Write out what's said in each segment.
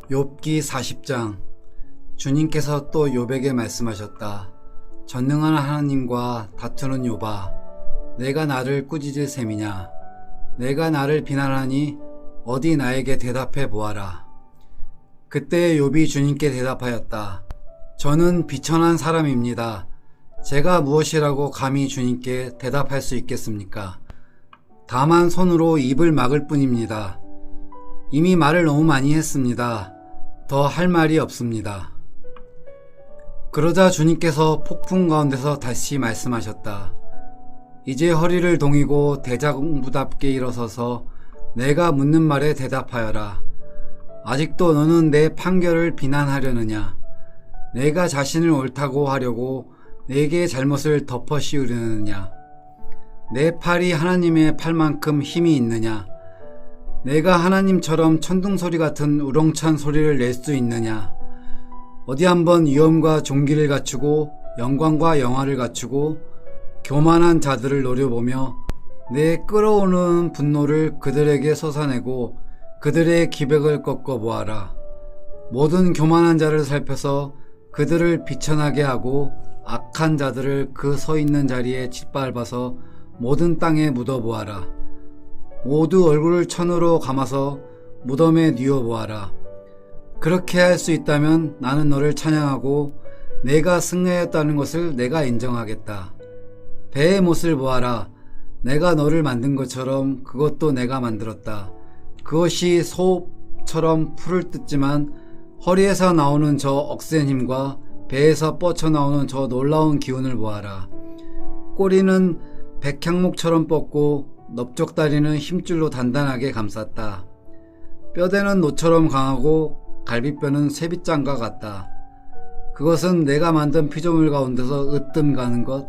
욥기 40장. 주님께서 또 욥에게 말씀하셨다. 전능한 하나님과 다투는 욥아, 내가 나를 꾸짖을 셈이냐? 내가 나를 비난하니 어디 나에게 대답해 보아라. 그때 욥이 주님께 대답하였다. 저는 비천한 사람입니다. 제가 무엇이라고 감히 주님께 대답할 수 있겠습니까? 다만 손으로 입을 막을 뿐입니다. 이미 말을 너무 많이 했습니다. 더 할 말이 없습니다. 그러자 주님께서 폭풍 가운데서 다시 말씀하셨다. 이제 허리를 동이고 대장부답게 일어서서 내가 묻는 말에 대답하여라. 아직도 너는 내 판결을 비난하려느냐? 내가 자신을 옳다고 하려고 내게 잘못을 덮어 씌우려느냐? 내 팔이 하나님의 팔만큼 힘이 있느냐? 내가 하나님처럼 천둥소리 같은 우렁찬 소리를 낼 수 있느냐? 어디 한번 위엄과 존귀를 갖추고 영광과 영화를 갖추고 교만한 자들을 노려보며 내 끓어오르는 분노를 그들에게 쏟아내고 그들의 기백을 꺾어 보아라. 모든 교만한 자를 살펴서 그들을 비천하게 하고 악한 자들을 그 서 있는 자리에 짓밟아서 모든 땅에 묻어보아라. 모두 얼굴을 천으로 감아서 무덤에 뉘어보아라. 그렇게 할 수 있다면 나는 너를 찬양하고 내가 승리하였다는 것을 내가 인정하겠다. 배의 못을 보아라. 내가 너를 만든 것처럼 그것도 내가 만들었다. 그것이 소처럼 풀을 뜯지만 허리에서 나오는 저 억센 힘과 배에서 뻗쳐나오는 저 놀라운 기운을 보아라. 꼬리는 백향목처럼 뻗고 넓적다리는 힘줄로 단단하게 감쌌다. 뼈대는 노처럼 강하고 갈비뼈는 쇠빗장과 같다. 그것은 내가 만든 피조물 가운데서 으뜸 가는 것,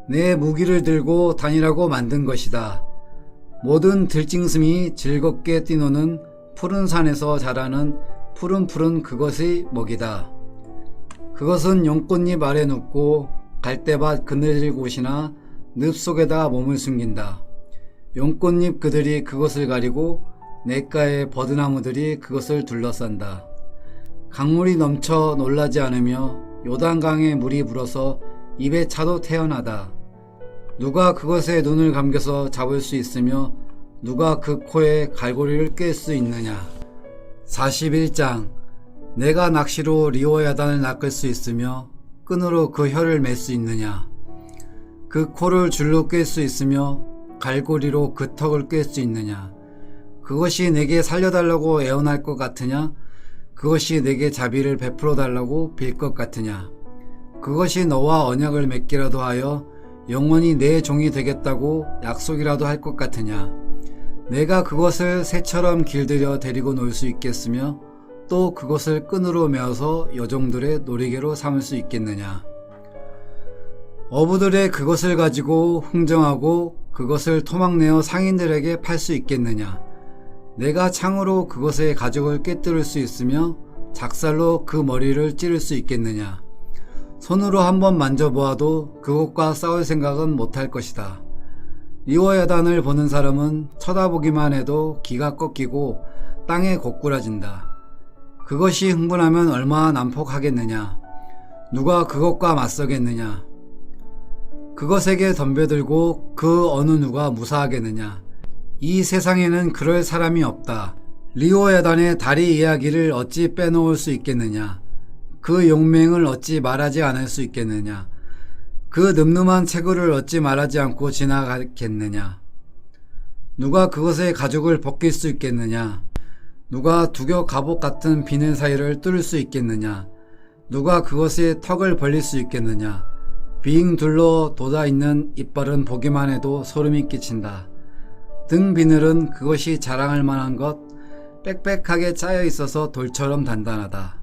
내 무기를 들고 다니라고 만든 것이다. 모든 들짐승이 즐겁게 뛰노는 푸른 산에서 자라는 푸른푸른 그것의 먹이다. 그것은 용꽃잎 아래 눕고 갈대밭 그늘질 곳이나 늪 속에다 몸을 숨긴다. 용꽃잎 그들이 그것을 가리고 냇가의 버드나무들이 그것을 둘러싼다. 강물이 넘쳐 놀라지 않으며 요단강에 물이 불어서 입에 차도 태어나다. 누가 그것에 눈을 감겨서 잡을 수 있으며 누가 그 코에 갈고리를 꿰 수 있느냐? 41장. 내가 낚시로 리오야단을 낚을 수 있으며 끈으로 그 혀를 맬 수 있느냐? 그 코를 줄로 꿰 수 있으며 갈고리로 그 턱을 꿰 수 있느냐? 그것이 내게 살려달라고 애원할 것 같으냐? 그것이 내게 자비를 베풀어 달라고 빌 것 같으냐? 그것이 너와 언약을 맺기라도 하여 영원히 내 종이 되겠다고 약속이라도 할 것 같으냐? 내가 그것을 새처럼 길들여 데리고 놀 수 있겠으며 또 그것을 끈으로 메어서 여종들의 놀이개로 삼을 수 있겠느냐? 어부들의 그것을 가지고 흥정하고 그것을 토막내어 상인들에게 팔 수 있겠느냐? 내가 창으로 그것의 가죽을 꿰뚫을 수 있으며 작살로 그 머리를 찌를 수 있겠느냐? 손으로 한번 만져보아도 그것과 싸울 생각은 못할 것이다. 리오야단을 보는 사람은 쳐다보기만 해도 기가 꺾이고 땅에 고꾸라진다. 그것이 흥분하면 얼마나 난폭하겠느냐? 누가 그것과 맞서겠느냐? 그것에게 덤벼들고 그 어느 누가 무사하겠느냐? 이 세상에는 그럴 사람이 없다. 리오야단의 다리 이야기를 어찌 빼놓을 수 있겠느냐? 그 용맹을 어찌 말하지 않을 수 있겠느냐? 그 늠름한 체구를 어찌 말하지 않고 지나가겠느냐? 누가 그것의 가죽을 벗길 수 있겠느냐? 누가 두겨 갑옷 같은 비늘 사이를 뚫을 수 있겠느냐? 누가 그것의 턱을 벌릴 수 있겠느냐? 빙 둘러 돋아있는 이빨은 보기만 해도 소름이 끼친다. 등 비늘은 그것이 자랑할 만한 것, 빽빽하게 짜여 있어서 돌처럼 단단하다.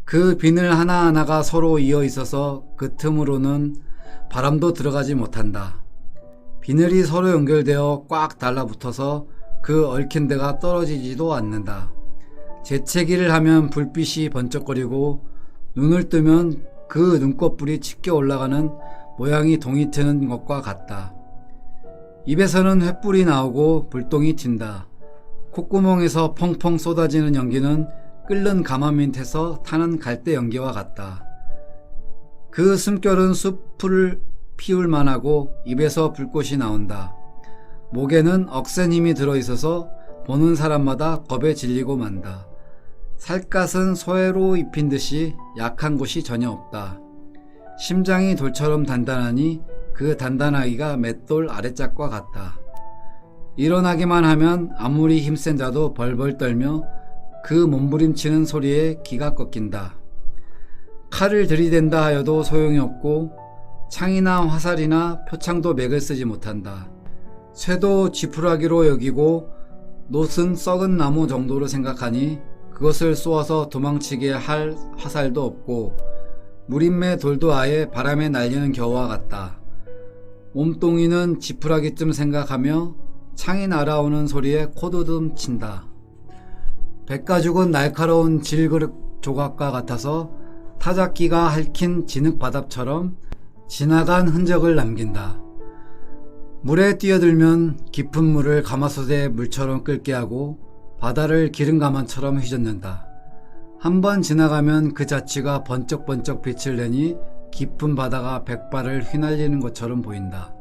그 비늘 하나하나가 서로 이어 있어서 그 틈으로는 바람도 들어가지 못한다. 비늘이 서로 연결되어 꽉 달라붙어서 그 얽힌 데가 떨어지지도 않는다. 재채기를 하면 불빛이 번쩍거리고 눈을 뜨면 그 눈꺼풀이 짙게 올라가는 모양이 동이 트는 것과 같다. 입에서는 횃불이 나오고 불똥이 튄다. 콧구멍에서 펑펑 쏟아지는 연기는 끓는 가마 밑에서 타는 갈대 연기와 같다. 그 숨결은 숲을 피울 만하고 입에서 불꽃이 나온다. 목에는 억센 힘이 들어있어서 보는 사람마다 겁에 질리고 만다. 살갗은 소외로 입힌 듯이 약한 곳이 전혀 없다. 심장이 돌처럼 단단하니 그 단단하기가 맷돌 아래짝과 같다. 일어나기만 하면 아무리 힘센 자도 벌벌 떨며 그 몸부림치는 소리에 기가 꺾인다. 칼을 들이댄다 하여도 소용이 없고 창이나 화살이나 표창도 맥을 쓰지 못한다. 쇠도 지푸라기로 여기고 놋은 썩은 나무 정도로 생각하니 그것을 쏘아서 도망치게 할 화살도 없고 무림매 돌도 아예 바람에 날리는 겨우와 같다. 몸뚱이는 지푸라기쯤 생각하며 창이 날아오는 소리에 코도듬 친다. 백가죽은 날카로운 질그릇 조각과 같아서 타작기가 핥힌 진흙바닥처럼 지나간 흔적을 남긴다. 물에 뛰어들면 깊은 물을 가마솥에 물처럼 끓게 하고 바다를 기름가만처럼 휘젓는다. 한번 지나가면 그 자취가 번쩍번쩍 빛을 내니 깊은 바다가 백발을 휘날리는 것처럼 보인다.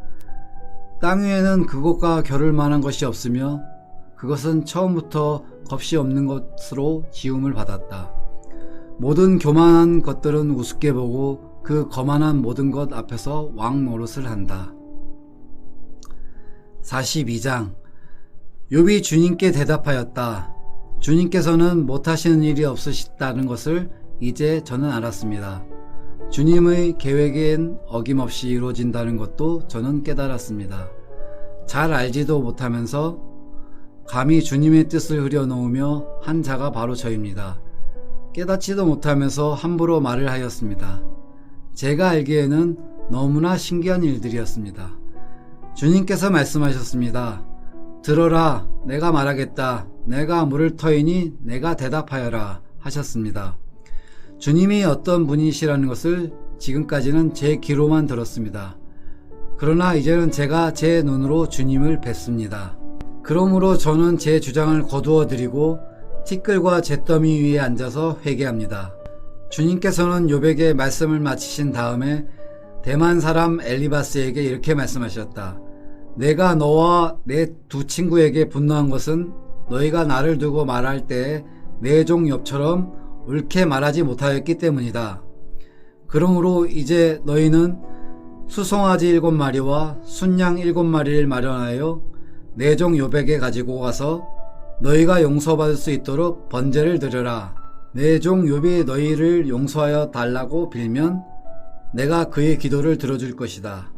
땅 위에는 그것과 겨룰 만한 것이 없으며 그것은 처음부터 겁이 없는 것으로 지음을 받았다. 모든 교만한 것들은 우습게 보고 그 거만한 모든 것 앞에서 왕 노릇을 한다. 42장 욥이 주님께 대답하였다. 주님께서는 못하시는 일이 없으시다는 것을 이제 저는 알았습니다. 주님의 계획엔 어김없이 이루어진다는 것도 저는 깨달았습니다. 잘 알지도 못하면서 감히 주님의 뜻을 흐려놓으며 한 자가 바로 저입니다. 깨닫지도 못하면서 함부로 말을 하였습니다. 제가 알기에는 너무나 신기한 일들이었습니다. 주님께서 말씀하셨습니다. 들어라, 내가 말하겠다. 내가 물을 터이니 내가 대답하여라 하셨습니다. 주님이 어떤 분이시라는 것을 지금까지는 제 귀로만 들었습니다. 그러나 이제는 제가 제 눈으로 주님을 뵀습니다. 그러므로 저는 제 주장을 거두어 드리고 티끌과 잿더미 위에 앉아서 회개합니다. 주님께서는 욥에게 말씀을 마치신 다음에 대만 사람 엘리바스에게 이렇게 말씀하셨다. 내가 너와 내 두 친구에게 분노한 것은 너희가 나를 두고 말할 때에 내 종 욥처럼 옳게 말하지 못하였기 때문이다. 그러므로 이제 너희는 수송아지 7마리와 순양 7마리를 마련하여 내 종 욥에게 가지고 가서 너희가 용서받을 수 있도록 번제를 드려라. 내 종 욥이 너희를 용서하여 달라고 빌면 내가 그의 기도를 들어줄 것이다.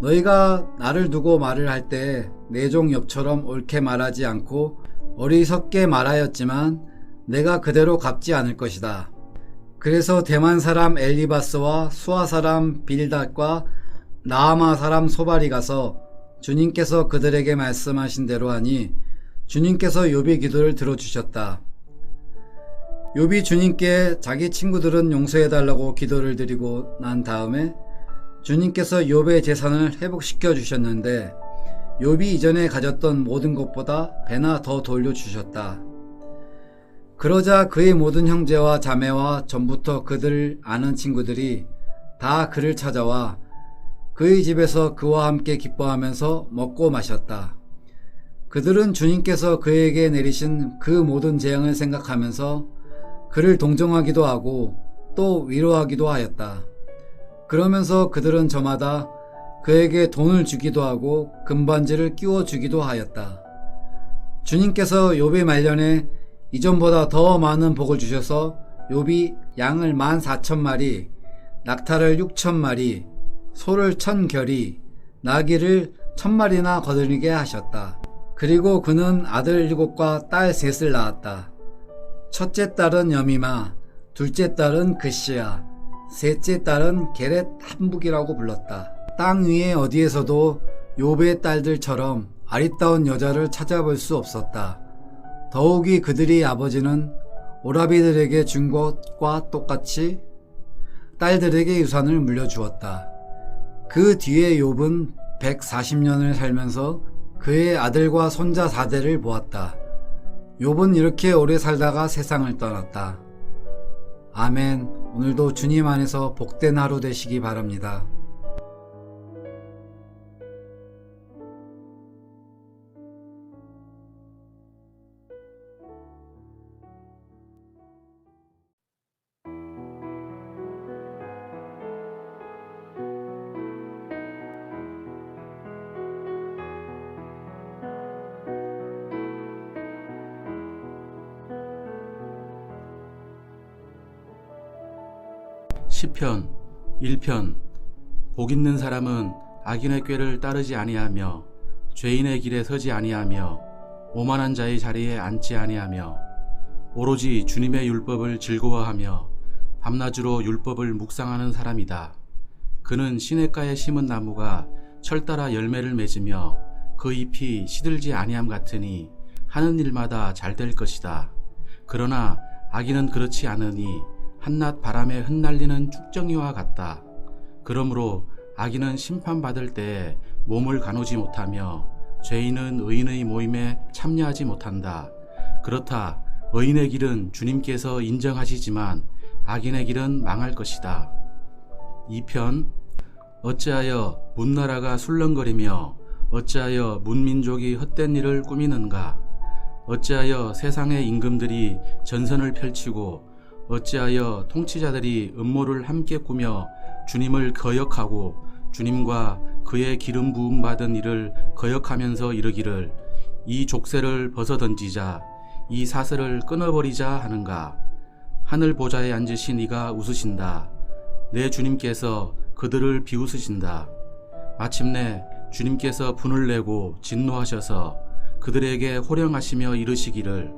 너희가 나를 두고 말을 할 때 내 종 욥처럼 옳게 말하지 않고 어리석게 말하였지만 내가 그대로 갚지 않을 것이다. 그래서 대만 사람 엘리바스와 수아 사람 빌닷과 나아마 사람 소발이 가서 주님께서 그들에게 말씀하신 대로 하니 주님께서 욥의 기도를 들어주셨다. 욥이 주님께 자기 친구들은 용서해달라고 기도를 드리고 난 다음에 주님께서 욥의 재산을 회복시켜 주셨는데 욥이 이전에 가졌던 모든 것보다 배나 더 돌려주셨다. 그러자 그의 모든 형제와 자매와 전부터 그들을 아는 친구들이 다 그를 찾아와 그의 집에서 그와 함께 기뻐하면서 먹고 마셨다. 그들은 주님께서 그에게 내리신 그 모든 재앙을 생각하면서 그를 동정하기도 하고 또 위로하기도 하였다. 그러면서 그들은 저마다 그에게 돈을 주기도 하고 금반지를 끼워 주기도 하였다. 주님께서 욥의 말년에 이전보다 더 많은 복을 주셔서 욥이 양을 14,000마리, 낙타를 6,000마리, 소를 1,000결이, 나귀를 1,000마리나 거느리게 하셨다. 그리고 그는 아들 7과 딸 3을 낳았다. 첫째 딸은 여미마, 둘째 딸은 그시야, 셋째 딸은 게렛 함북이라고 불렀다. 땅 위에 어디에서도 욥의 딸들처럼 아리따운 여자를 찾아볼 수 없었다. 더욱이 그들이 아버지는 오라비들에게 준 것과 똑같이 딸들에게 유산을 물려주었다. 그 뒤에 욥은 140년을 살면서 그의 아들과 손자 4대를 보았다. 욥은 이렇게 오래 살다가 세상을 떠났다. 아멘. 오늘도 주님 안에서 복된 하루 되시기 바랍니다. 시편 1편. 복 있는 사람은 악인의 꾀를 따르지 아니하며 죄인의 길에 서지 아니하며 오만한 자의 자리에 앉지 아니하며 오로지 주님의 율법을 즐거워하며 밤낮으로 율법을 묵상하는 사람이다. 그는 시냇가에 심은 나무가 철따라 열매를 맺으며 그 잎이 시들지 아니함 같으니 하는 일마다 잘 될 것이다. 그러나 악인은 그렇지 않으니 한낮 바람에 흩날리는 쭉정이와 같다. 그러므로 악인은 심판받을 때에 몸을 가누지 못하며 죄인은 의인의 모임에 참여하지 못한다. 그렇다. 의인의 길은 주님께서 인정하시지만 악인의 길은 망할 것이다. 2편. 어찌하여 문나라가 술렁거리며 어찌하여 문민족이 헛된 일을 꾸미는가. 어찌하여 세상의 임금들이 전선을 펼치고 어찌하여 통치자들이 음모를 함께 꾸며 주님을 거역하고 주님과 그의 기름 부음 받은 이를 거역하면서 이르기를 이 족쇄를 벗어던지자 이 사슬을 끊어버리자 하는가. 하늘 보좌에 앉으신 이가 웃으신다. 내 주님께서 그들을 비웃으신다. 마침내 주님께서 분을 내고 진노하셔서 그들에게 호령하시며 이르시기를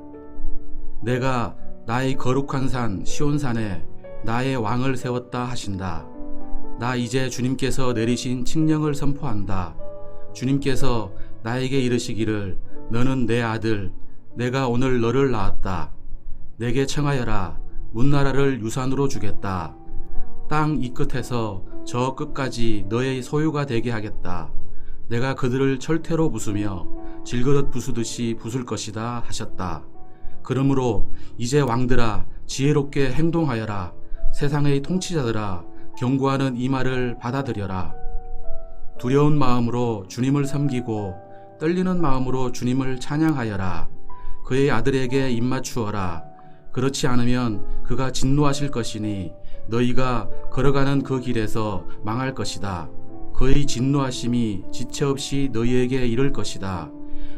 내가 나의 거룩한 산 시온산에 나의 왕을 세웠다 하신다. 나 이제 주님께서 내리신 칙령을 선포한다. 주님께서 나에게 이르시기를 너는 내 아들 내가 오늘 너를 낳았다. 내게 청하여라. 문나라를 유산으로 주겠다. 땅 이 끝에서 저 끝까지 너의 소유가 되게 하겠다. 내가 그들을 철퇴로 부수며 질그릇 부수듯이 부술 것이다 하셨다. 그러므로 이제 왕들아 지혜롭게 행동하여라. 세상의 통치자들아 경고하는 이 말을 받아들여라. 두려운 마음으로 주님을 섬기고 떨리는 마음으로 주님을 찬양하여라. 그의 아들에게 입맞추어라. 그렇지 않으면 그가 진노하실 것이니 너희가 걸어가는 그 길에서 망할 것이다. 그의 진노하심이 지체 없이 너희에게 이를 것이다.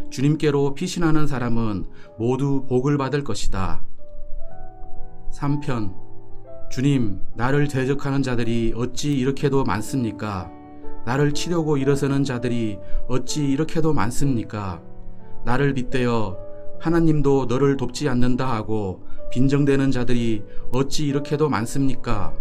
주님께로 피신하는 사람은 모두 복을 받을 것이다. 3편. 주님, 나를 대적하는 자들이 어찌 이렇게도 많습니까? 나를 치려고 일어서는 자들이 어찌 이렇게도 많습니까? 나를 빗대어 하나님도 너를 돕지 않는다 하고 빈정대는 자들이 어찌 이렇게도 많습니까?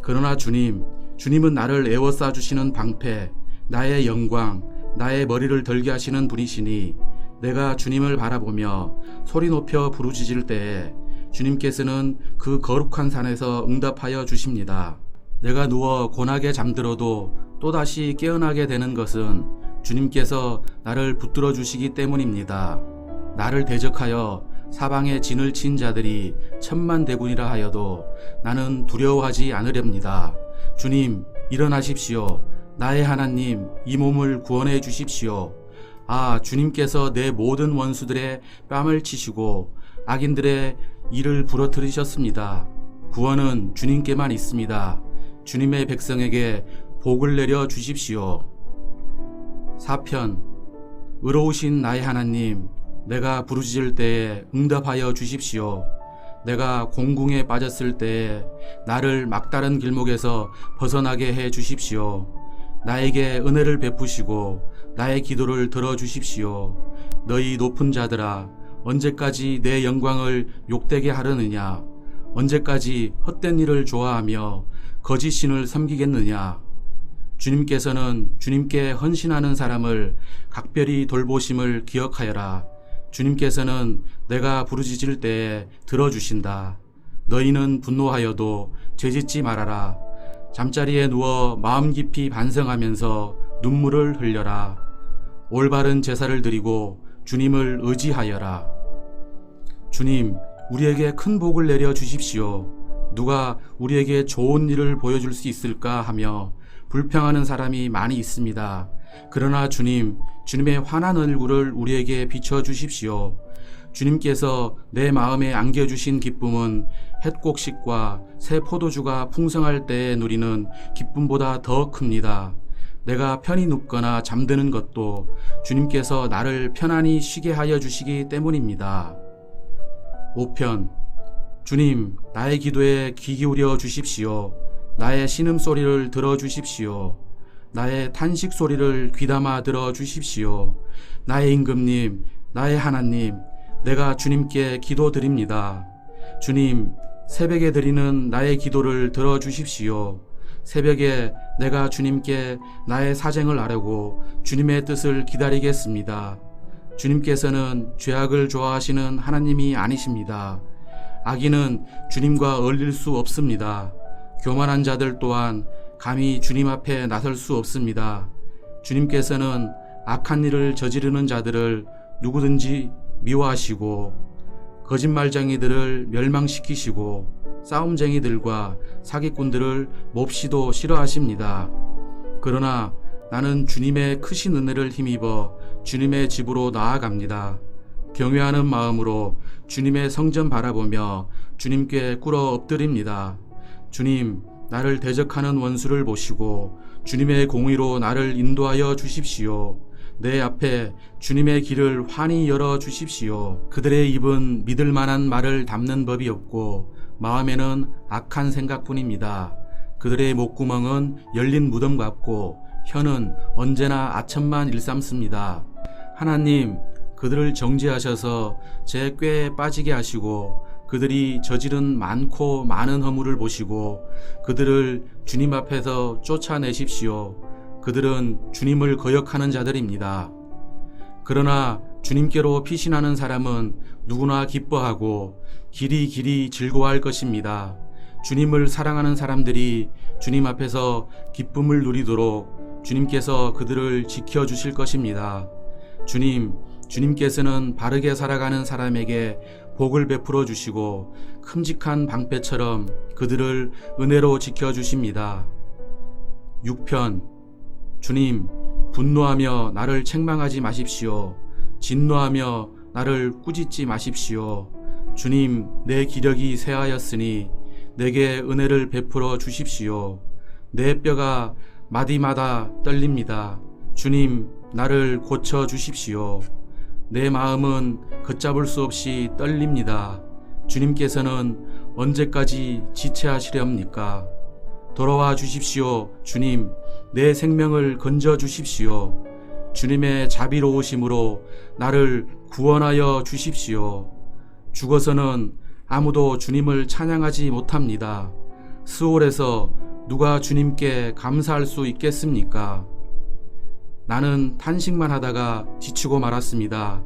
그러나 주님은 나를 애워싸 주시는 방패, 나의 영광, 나의 머리를 들게 하시는 분이시니 내가 주님을 바라보며 소리 높여 부르짖을 때에 주님께서는 그 거룩한 산에서 응답하여 주십니다. 내가 누워 고나게 잠들어도 또다시 깨어나게 되는 것은 주님께서 나를 붙들어 주시기 때문입니다. 나를 대적하여 사방에 진을 친 자들이 천만대군이라 하여도 나는 두려워하지 않으렵니다. 주님, 일어나십시오. 나의 하나님, 이 몸을 구원해 주십시오. 아, 주님께서 내 모든 원수들의 뺨을 치시고 악인들의 이를 부러뜨리셨습니다. 구원은 주님께만 있습니다. 주님의 백성에게 복을 내려 주십시오. 4편. 의로우신 나의 하나님, 내가 부르짖을 때에 응답하여 주십시오. 내가 공궁에 빠졌을 때에 나를 막다른 길목에서 벗어나게 해 주십시오. 나에게 은혜를 베푸시고 나의 기도를 들어주십시오. 너희 높은 자들아, 언제까지 내 영광을 욕되게 하려느냐? 언제까지 헛된 일을 좋아하며 거짓신을 섬기겠느냐? 주님께서는 주님께 헌신하는 사람을 각별히 돌보심을 기억하여라. 주님께서는 내가 부르짖을 때에 들어주신다. 너희는 분노하여도 죄짓지 말아라. 잠자리에 누워 마음 깊이 반성하면서 눈물을 흘려라. 올바른 제사를 드리고 주님을 의지하여라. 주님, 우리에게 큰 복을 내려 주십시오. 누가 우리에게 좋은 일을 보여줄 수 있을까 하며 불평하는 사람이 많이 있습니다. 그러나 주님, 주님의 환한 얼굴을 우리에게 비춰 주십시오. 주님께서 내 마음에 안겨주신 기쁨은 햇곡식과 새 포도주가 풍성할 때에 누리는 기쁨보다 더 큽니다. 내가 편히 눕거나 잠드는 것도 주님께서 나를 편안히 쉬게 하여 주시기 때문입니다. 5편. 주님, 나의 기도에 귀 기울여 주십시오. 나의 신음소리를 들어주십시오. 나의 탄식소리를 귀담아 들어주십시오. 나의 임금님, 나의 하나님, 내가 주님께 기도드립니다. 주님, 새벽에 드리는 나의 기도를 들어주십시오. 새벽에 내가 주님께 나의 사정을 아뢰고 주님의 뜻을 기다리겠습니다. 주님께서는 죄악을 좋아하시는 하나님이 아니십니다. 악인은 주님과 어울릴 수 없습니다. 교만한 자들 또한 감히 주님 앞에 나설 수 없습니다. 주님께서는 악한 일을 저지르는 자들을 누구든지 미워하시고 거짓말쟁이들을 멸망시키시고 싸움쟁이들과 사기꾼들을 몹시도 싫어하십니다. 그러나 나는 주님의 크신 은혜를 힘입어 주님의 집으로 나아갑니다. 경외하는 마음으로 주님의 성전 바라보며 주님께 꿇어 엎드립니다. 주님, 나를 대적하는 원수를 보시고 주님의 공의로 나를 인도하여 주십시오. 내 앞에 주님의 길을 환히 열어 주십시오. 그들의 입은 믿을 만한 말을 담는 법이 없고 마음에는 악한 생각뿐입니다. 그들의 목구멍은 열린 무덤 같고 혀는 언제나 아첨만 일삼습니다. 하나님, 그들을 정죄하셔서 제 꾀에 빠지게 하시고 그들이 저지른 많고 많은 허물을 보시고 그들을 주님 앞에서 쫓아내십시오. 그들은 주님을 거역하는 자들입니다. 그러나 주님께로 피신하는 사람은 누구나 기뻐하고 길이 즐거워할 것입니다. 주님을 사랑하는 사람들이 주님 앞에서 기쁨을 누리도록 주님께서 그들을 지켜주실 것입니다. 주님께서는 바르게 살아가는 사람에게 복을 베풀어 주시고 큼직한 방패처럼 그들을 은혜로 지켜주십니다. 6편. 주님, 분노하며 나를 책망하지 마십시오. 진노하며 나를 꾸짖지 마십시오. 주님, 내 기력이 쇠하였으니 내게 은혜를 베풀어 주십시오. 내 뼈가 마디마다 떨립니다. 주님, 나를 고쳐 주십시오. 내 마음은 걷잡을 수 없이 떨립니다. 주님께서는 언제까지 지체하시렵니까? 돌아와 주십시오. 주님, 내 생명을 건져 주십시오. 주님의 자비로우심으로 나를 구원하여 주십시오. 죽어서는 아무도 주님을 찬양하지 못합니다. 스올에서 누가 주님께 감사할 수 있겠습니까? 나는 탄식만 하다가 지치고 말았습니다.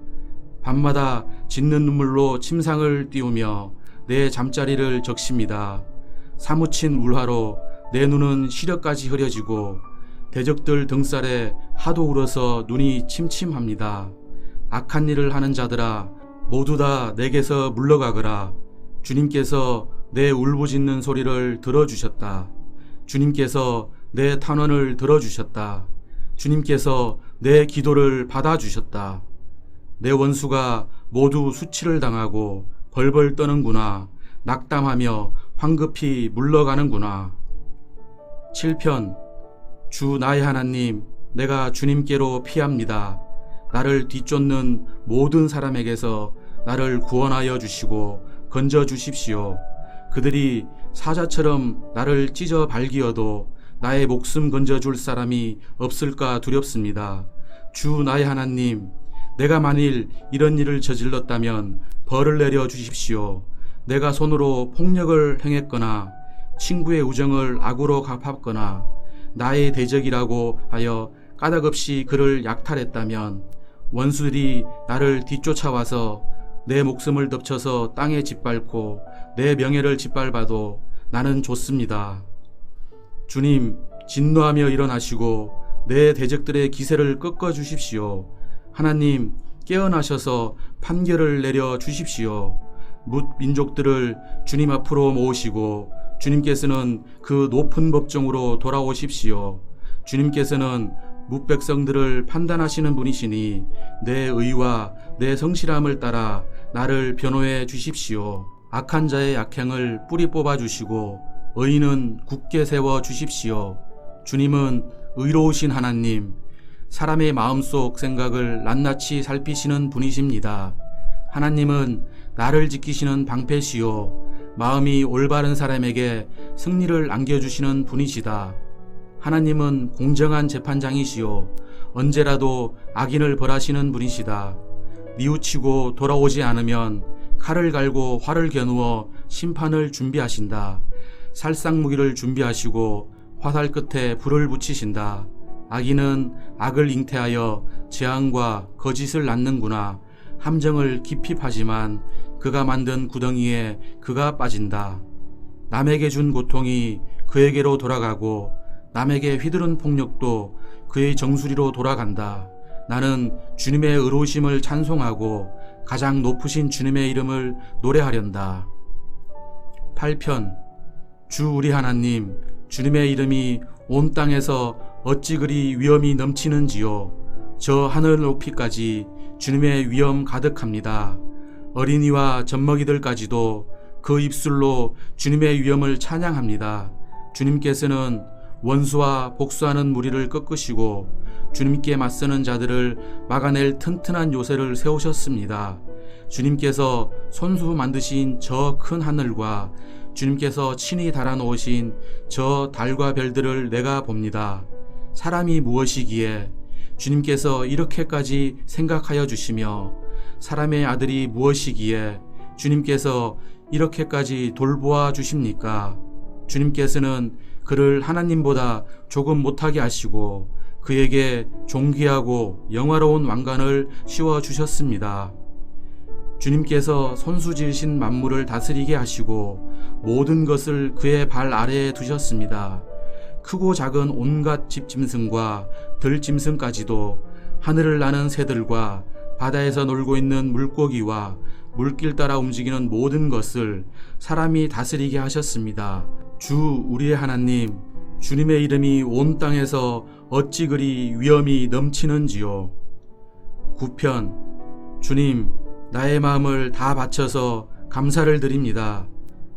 밤마다 짖는 눈물로 침상을 띄우며 내 잠자리를 적십니다. 사무친 울화로 내 눈은 시력까지 흐려지고 대적들 등살에 하도 울어서 눈이 침침합니다. 악한 일을 하는 자들아, 모두 다 내게서 물러가거라. 주님께서 내 울부짖는 소리를 들어주셨다. 주님께서 내 탄원을 들어주셨다. 주님께서 내 기도를 받아주셨다. 내 원수가 모두 수치를 당하고 벌벌 떠는구나. 낙담하며 황급히 물러가는구나. 7편. 주 나의 하나님, 내가 주님께로 피합니다. 나를 뒤쫓는 모든 사람에게서 나를 구원하여 주시고 건져 주십시오. 그들이 사자처럼 나를 찢어 발기어도 나의 목숨 건져줄 사람이 없을까 두렵습니다. 주 나의 하나님, 내가 만일 이런 일을 저질렀다면 벌을 내려 주십시오. 내가 손으로 폭력을 행했거나 친구의 우정을 악으로 갚았거나 나의 대적이라고 하여 까닭없이 그를 약탈했다면 원수들이 나를 뒤쫓아와서 내 목숨을 덮쳐서 땅에 짓밟고 내 명예를 짓밟아도 나는 좋습니다. 주님, 진노하며 일어나시고 내 대적들의 기세를 꺾어 주십시오. 하나님, 깨어나셔서 판결을 내려 주십시오. 뭇 민족들을 주님 앞으로 모으시고 주님께서는 그 높은 법정으로 돌아오십시오. 주님께서는 뭇 백성들을 판단하시는 분이시니 내 의와 내 성실함을 따라 나를 변호해 주십시오. 악한 자의 악행을 뿌리 뽑아 주시고 의인은 굳게 세워 주십시오. 주님은 의로우신 하나님, 사람의 마음속 생각을 낱낱이 살피시는 분이십니다. 하나님은 나를 지키시는 방패시요 마음이 올바른 사람에게 승리를 안겨주시는 분이시다. 하나님은 공정한 재판장이시요 언제라도 악인을 벌하시는 분이시다. 뉘우치고 돌아오지 않으면 칼을 갈고 활을 겨누어 심판을 준비하신다. 살상무기를 준비하시고 화살 끝에 불을 붙이신다. 악인은 악을 잉태하여 재앙과 거짓을 낳는구나. 함정을 깊이 파지만 그가 만든 구덩이에 그가 빠진다. 남에게 준 고통이 그에게로 돌아가고 남에게 휘두른 폭력도 그의 정수리로 돌아간다. 나는 주님의 의로우심을 찬송하고 가장 높으신 주님의 이름을 노래하련다. 8편 주 우리 하나님, 주님의 이름이 온 땅에서 어찌 그리 위엄이 넘치는지요. 저 하늘 높이까지 주님의 위엄 가득합니다. 어린이와 젖먹이들까지도 그 입술로 주님의 위엄을 찬양합니다. 주님께서는 원수와 복수하는 무리를 꺾으시고 주님께 맞서는 자들을 막아낼 튼튼한 요새를 세우셨습니다. 주님께서 손수 만드신 저 큰 하늘과 주님께서 친히 달아놓으신 저 달과 별들을 내가 봅니다. 사람이 무엇이기에 주님께서 이렇게까지 생각하여 주시며 사람의 아들이 무엇이기에 주님께서 이렇게까지 돌보아 주십니까? 주님께서는 그를 하나님보다 조금 못하게 하시고 그에게 존귀하고 영화로운 왕관을 씌워 주셨습니다. 주님께서 손수 지으신 만물을 다스리게 하시고 모든 것을 그의 발 아래에 두셨습니다. 크고 작은 온갖 집짐승과 들짐승까지도 하늘을 나는 새들과 바다에서 놀고 있는 물고기와 물길 따라 움직이는 모든 것을 사람이 다스리게 하셨습니다. 주 우리의 하나님, 주님의 이름이 온 땅에서 어찌 그리 위엄이 넘치는지요. 9편 주님, 나의 마음을 다 바쳐서 감사를 드립니다.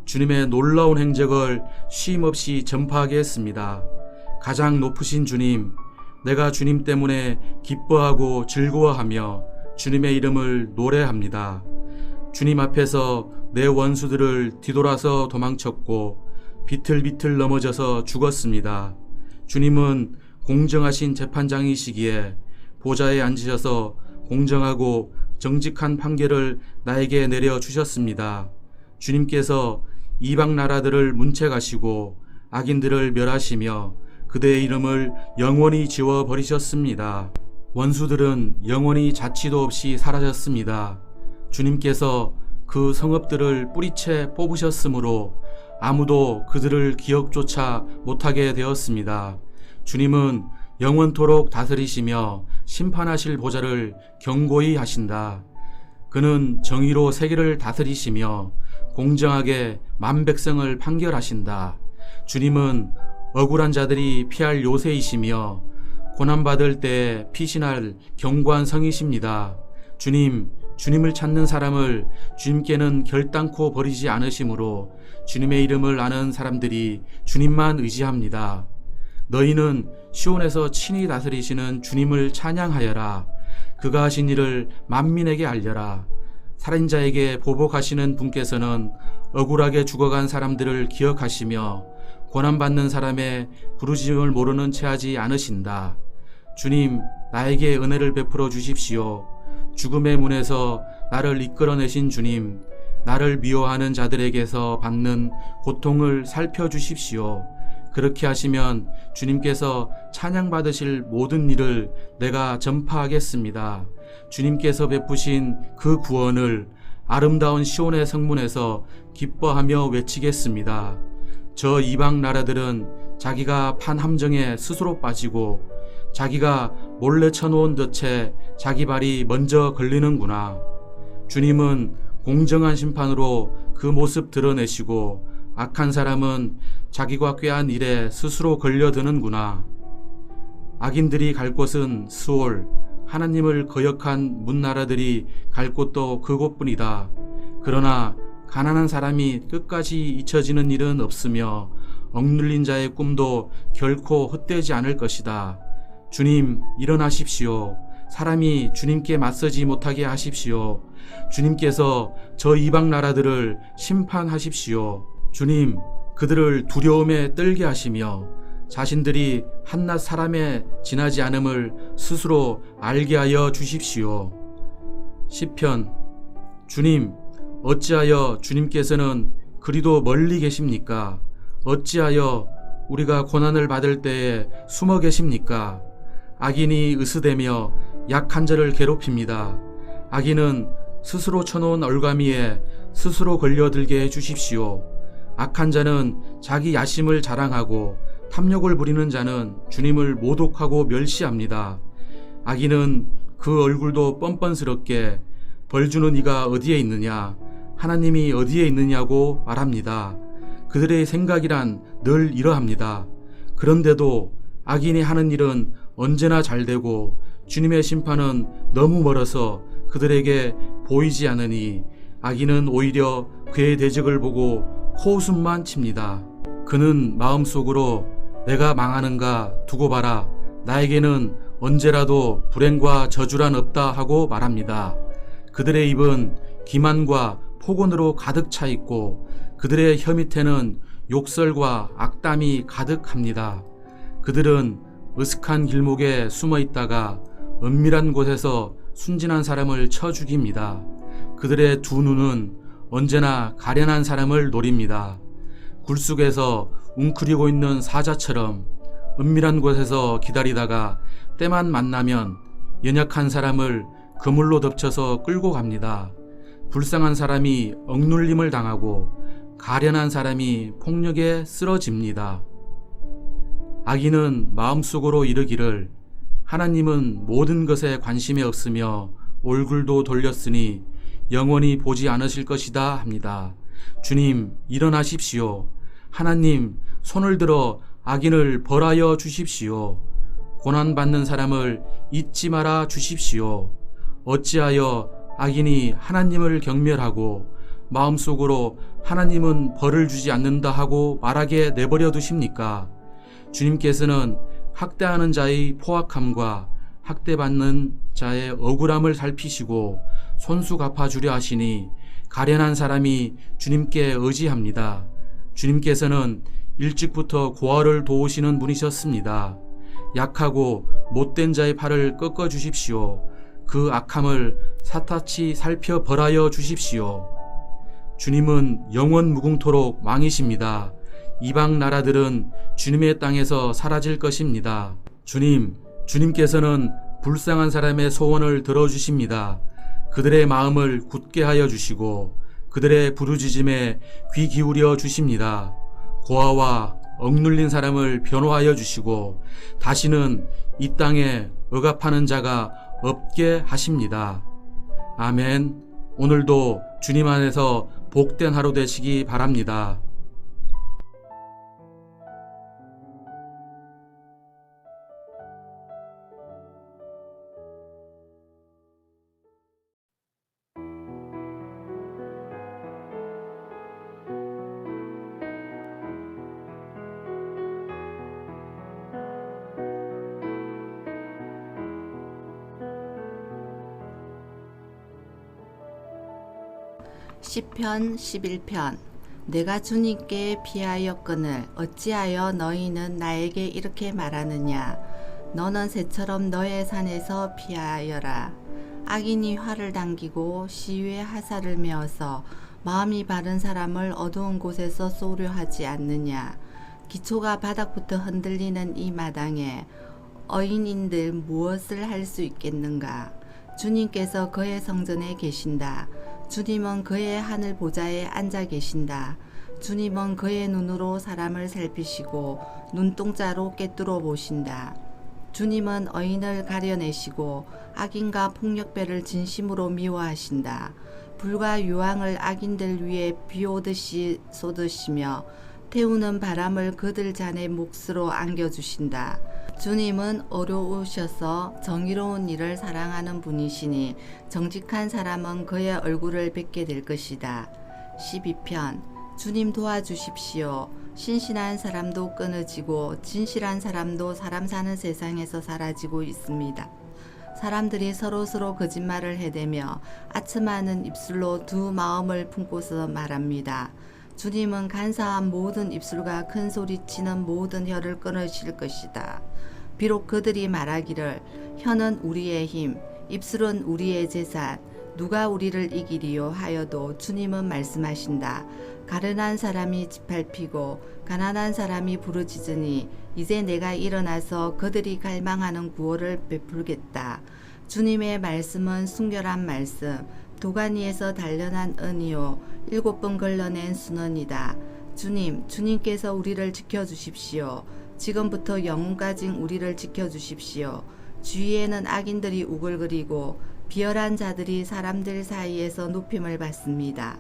주님의 놀라운 행적을 쉼없이 전파하게 했습니다. 가장 높으신 주님, 내가 주님 때문에 기뻐하고 즐거워하며 주님의 이름을 노래합니다. 주님 앞에서 내 원수들을 뒤돌아서 도망쳤고 비틀비틀 넘어져서 죽었습니다. 주님은 공정하신 재판장이시기에 보좌에 앉으셔서 공정하고 정직한 판결을 나에게 내려주셨습니다. 주님께서 이방 나라들을 문책하시고 악인들을 멸하시며 그대의 이름을 영원히 지워버리셨습니다. 원수들은 영원히 자취도 없이 사라졌습니다. 주님께서 그 성읍들을 뿌리채 뽑으셨으므로 아무도 그들을 기억조차 못하게 되었습니다. 주님은 영원토록 다스리시며 심판하실 보좌를 견고히 하신다. 그는 정의로 세계를 다스리시며 공정하게 만백성을 판결하신다. 주님은 억울한 자들이 피할 요새이시며 고난받을 때에 피신할 견고한 성이십니다. 주님을 찾는 사람을 주님께는 결단코 버리지 않으시므로 주님의 이름을 아는 사람들이 주님만 의지합니다. 너희는 시온에서 친히 다스리시는 주님을 찬양하여라. 그가 하신 일을 만민에게 알려라. 살인자에게 보복하시는 분께서는 억울하게 죽어간 사람들을 기억하시며 고난받는 사람의 부르짖음을 모르는 채 하지 않으신다. 주님, 나에게 은혜를 베풀어 주십시오. 죽음의 문에서 나를 이끌어내신 주님, 나를 미워하는 자들에게서 받는 고통을 살펴주십시오. 그렇게 하시면 주님께서 찬양받으실 모든 일을 내가 전파하겠습니다. 주님께서 베푸신 그 구원을 아름다운 시온의 성문에서 기뻐하며 외치겠습니다. 저 이방 나라들은 자기가 판 함정에 스스로 빠지고 자기가 몰래 쳐놓은 덫에 자기 발이 먼저 걸리는구나. 주님은 공정한 심판으로 그 모습 드러내시고 악한 사람은 자기가 꾀한 일에 스스로 걸려드는구나. 악인들이 갈 곳은 스올, 하나님을 거역한 문나라들이 갈 곳도 그곳뿐이다. 그러나 가난한 사람이 끝까지 잊혀지는 일은 없으며 억눌린 자의 꿈도 결코 헛되지 않을 것이다. 주님, 일어나십시오. 사람이 주님께 맞서지 못하게 하십시오. 주님께서 저 이방 나라들을 심판하십시오. 주님, 그들을 두려움에 떨게 하시며 자신들이 한낱 사람에 지나지 않음을 스스로 알게 하여 주십시오. 시편. 주님, 어찌하여 주님께서는 그리도 멀리 계십니까? 어찌하여 우리가 고난을 받을 때에 숨어 계십니까? 악인이 으스대며 약한 자를 괴롭힙니다. 악인은 스스로 쳐놓은 얼가미에 스스로 걸려들게 해주십시오. 악한 자는 자기 야심을 자랑하고 탐욕을 부리는 자는 주님을 모독하고 멸시합니다. 악인은 그 얼굴도 뻔뻔스럽게 벌주는 이가 어디에 있느냐, 하나님이 어디에 있느냐고 말합니다. 그들의 생각이란 늘 이러합니다. 그런데도 악인이 하는 일은 언제나 잘되고 주님의 심판은 너무 멀어서 그들에게 보이지 않으니 악인은 오히려 그의 대적을 보고 코웃음만 칩니다. 그는 마음속으로 내가 망하는가 두고 봐라. 나에게는 언제라도 불행과 저주란 없다 하고 말합니다. 그들의 입은 기만과 폭언으로 가득 차 있고 그들의 혀 밑에는 욕설과 악담이 가득합니다. 그들은 으슥한 길목에 숨어 있다가 은밀한 곳에서 순진한 사람을 쳐 죽입니다. 그들의 두 눈은 언제나 가련한 사람을 노립니다. 굴속에서 웅크리고 있는 사자처럼 은밀한 곳에서 기다리다가 때만 만나면 연약한 사람을 그물로 덮쳐서 끌고 갑니다. 불쌍한 사람이 억눌림을 당하고 가련한 사람이 폭력에 쓰러집니다. 악인은 마음속으로 이르기를 하나님은 모든 것에 관심이 없으며 얼굴도 돌렸으니 영원히 보지 않으실 것이다 합니다. 주님, 일어나십시오. 하나님, 손을 들어 악인을 벌하여 주십시오. 고난받는 사람을 잊지 말아 주십시오. 어찌하여 악인이 하나님을 경멸하고 마음속으로 하나님은 벌을 주지 않는다 하고 말하게 내버려 두십니까? 주님께서는 학대하는 자의 포악함과 학대받는 자의 억울함을 살피시고 손수 갚아주려 하시니 가련한 사람이 주님께 의지합니다. 주님께서는 일찍부터 고아를 도우시는 분이셨습니다. 약하고 못된 자의 팔을 꺾어 주십시오. 그 악함을 사타치 살펴 벌하여 주십시오. 주님은 영원 무궁토록 왕이십니다. 이방 나라들은 주님의 땅에서 사라질 것입니다. 주님께서는 불쌍한 사람의 소원을 들어주십니다. 그들의 마음을 굳게 하여 주시고 그들의 부르짖음에 귀 기울여 주십니다. 고아와 억눌린 사람을 변호하여 주시고 다시는 이 땅에 억압하는 자가 없게 하십니다. 아멘. 오늘도 주님 안에서 복된 하루 되시기 바랍니다. 시편 11편. 내가 주님께 피하였거늘 어찌하여 너희는 나에게 이렇게 말하느냐. 너는 새처럼 너의 산에서 피하여라. 악인이 활을 당기고 시위에 화살을 메어서 마음이 바른 사람을 어두운 곳에서 쏘려 하지 않느냐. 기초가 바닥부터 흔들리는 이 마당에 어인인들 무엇을 할 수 있겠는가. 주님께서 그의 성전에 계신다. 주님은 그의 하늘 보좌에 앉아 계신다. 주님은 그의 눈으로 사람을 살피시고 눈동자로 꿰뚫어 보신다. 주님은 어인을 가려내시고 악인과 폭력배를 진심으로 미워하신다. 불과 유황을 악인들 위에 비오듯이 쏟으시며 태우는 바람을 그들 잔의 몫으로 안겨주신다. 주님은 어려우셔서 정의로운 일을 사랑하는 분이시니 정직한 사람은 그의 얼굴을 뵙게 될 것이다. 12편 주님 도와주십시오. 신실한 사람도 끊어지고 진실한 사람도 사람 사는 세상에서 사라지고 있습니다. 사람들이 서로서로 거짓말을 해대며 아첨하는 입술로 두 마음을 품고서 말합니다. 주님은 간사한 모든 입술과 큰 소리치는 모든 혀를 끊으실 것이다. 비록 그들이 말하기를 혀는 우리의 힘, 입술은 우리의 재산, 누가 우리를 이기리요 하여도 주님은 말씀하신다. 가련한 사람이 짓밟히고 가난한 사람이 부르짖으니 이제 내가 일어나서 그들이 갈망하는 구원을 베풀겠다. 주님의 말씀은 순결한 말씀, 도가니에서 단련한 은이요 7번 걸러낸 순원이다. 주님께서 우리를 지켜주십시오. 지금부터 영원까지 우리를 지켜주십시오. 주위에는 악인들이 우글거리고 비열한 자들이 사람들 사이에서 높임을 받습니다.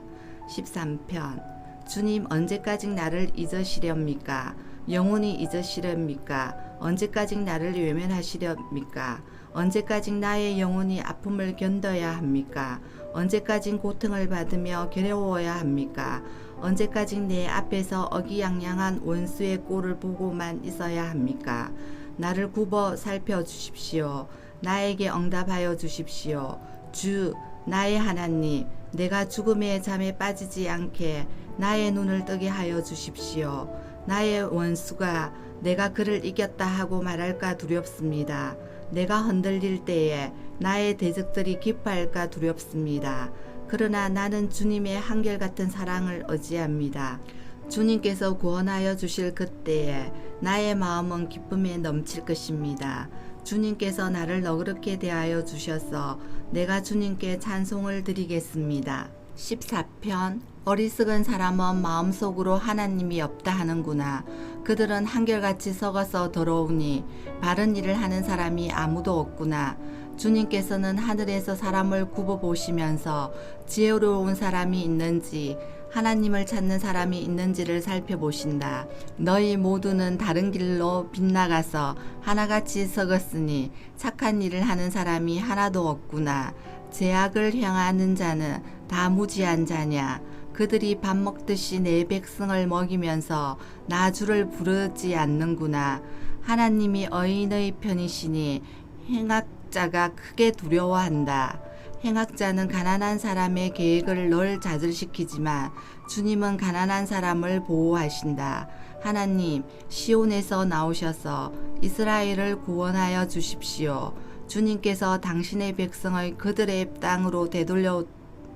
13편 주님 언제까지 나를 잊으시렵니까? 영원히 잊으시렵니까? 언제까지 나를 외면하시렵니까? 언제까지 나의 영혼이 아픔을 견뎌야 합니까? 언제까지 고통을 받으며 괴로워야 합니까? 언제까지 내 앞에서 어기양양한 원수의 꼴을 보고만 있어야 합니까? 나를 굽어 살펴주십시오. 나에게 응답하여 주십시오. 주 나의 하나님, 내가 죽음의 잠에 빠지지 않게 나의 눈을 뜨게 하여 주십시오. 나의 원수가 내가 그를 이겼다 하고 말할까 두렵습니다. 내가 흔들릴 때에 나의 대적들이 기뻐할까 두렵습니다. 그러나 나는 주님의 한결같은 사랑을 의지합니다. 주님께서 구원하여 주실 그때에 나의 마음은 기쁨에 넘칠 것입니다. 주님께서 나를 너그럽게 대하여 주셔서 내가 주님께 찬송을 드리겠습니다. 14편 어리석은 사람은 마음속으로 하나님이 없다 하는구나. 그들은 한결같이 썩어서 더러우니 바른 일을 하는 사람이 아무도 없구나. 주님께서는 하늘에서 사람을 굽어보시면서 지혜로운 사람이 있는지 하나님을 찾는 사람이 있는지를 살펴보신다. 너희 모두는 다른 길로 빗나가서 하나같이 썩었으니 착한 일을 하는 사람이 하나도 없구나. 죄악을 향하는 자는 다 무지한 자냐. 그들이 밥 먹듯이 내 백성을 먹이면서 나 주를 부르지 않는구나. 하나님이 의인의 편이시니 행악자가 크게 두려워한다. 행악자는 가난한 사람의 계획을 늘 좌절시키지만 주님은 가난한 사람을 보호하신다. 하나님, 시온에서 나오셔서 이스라엘을 구원하여 주십시오. 주님께서 당신의 백성을 그들의 땅으로 되돌려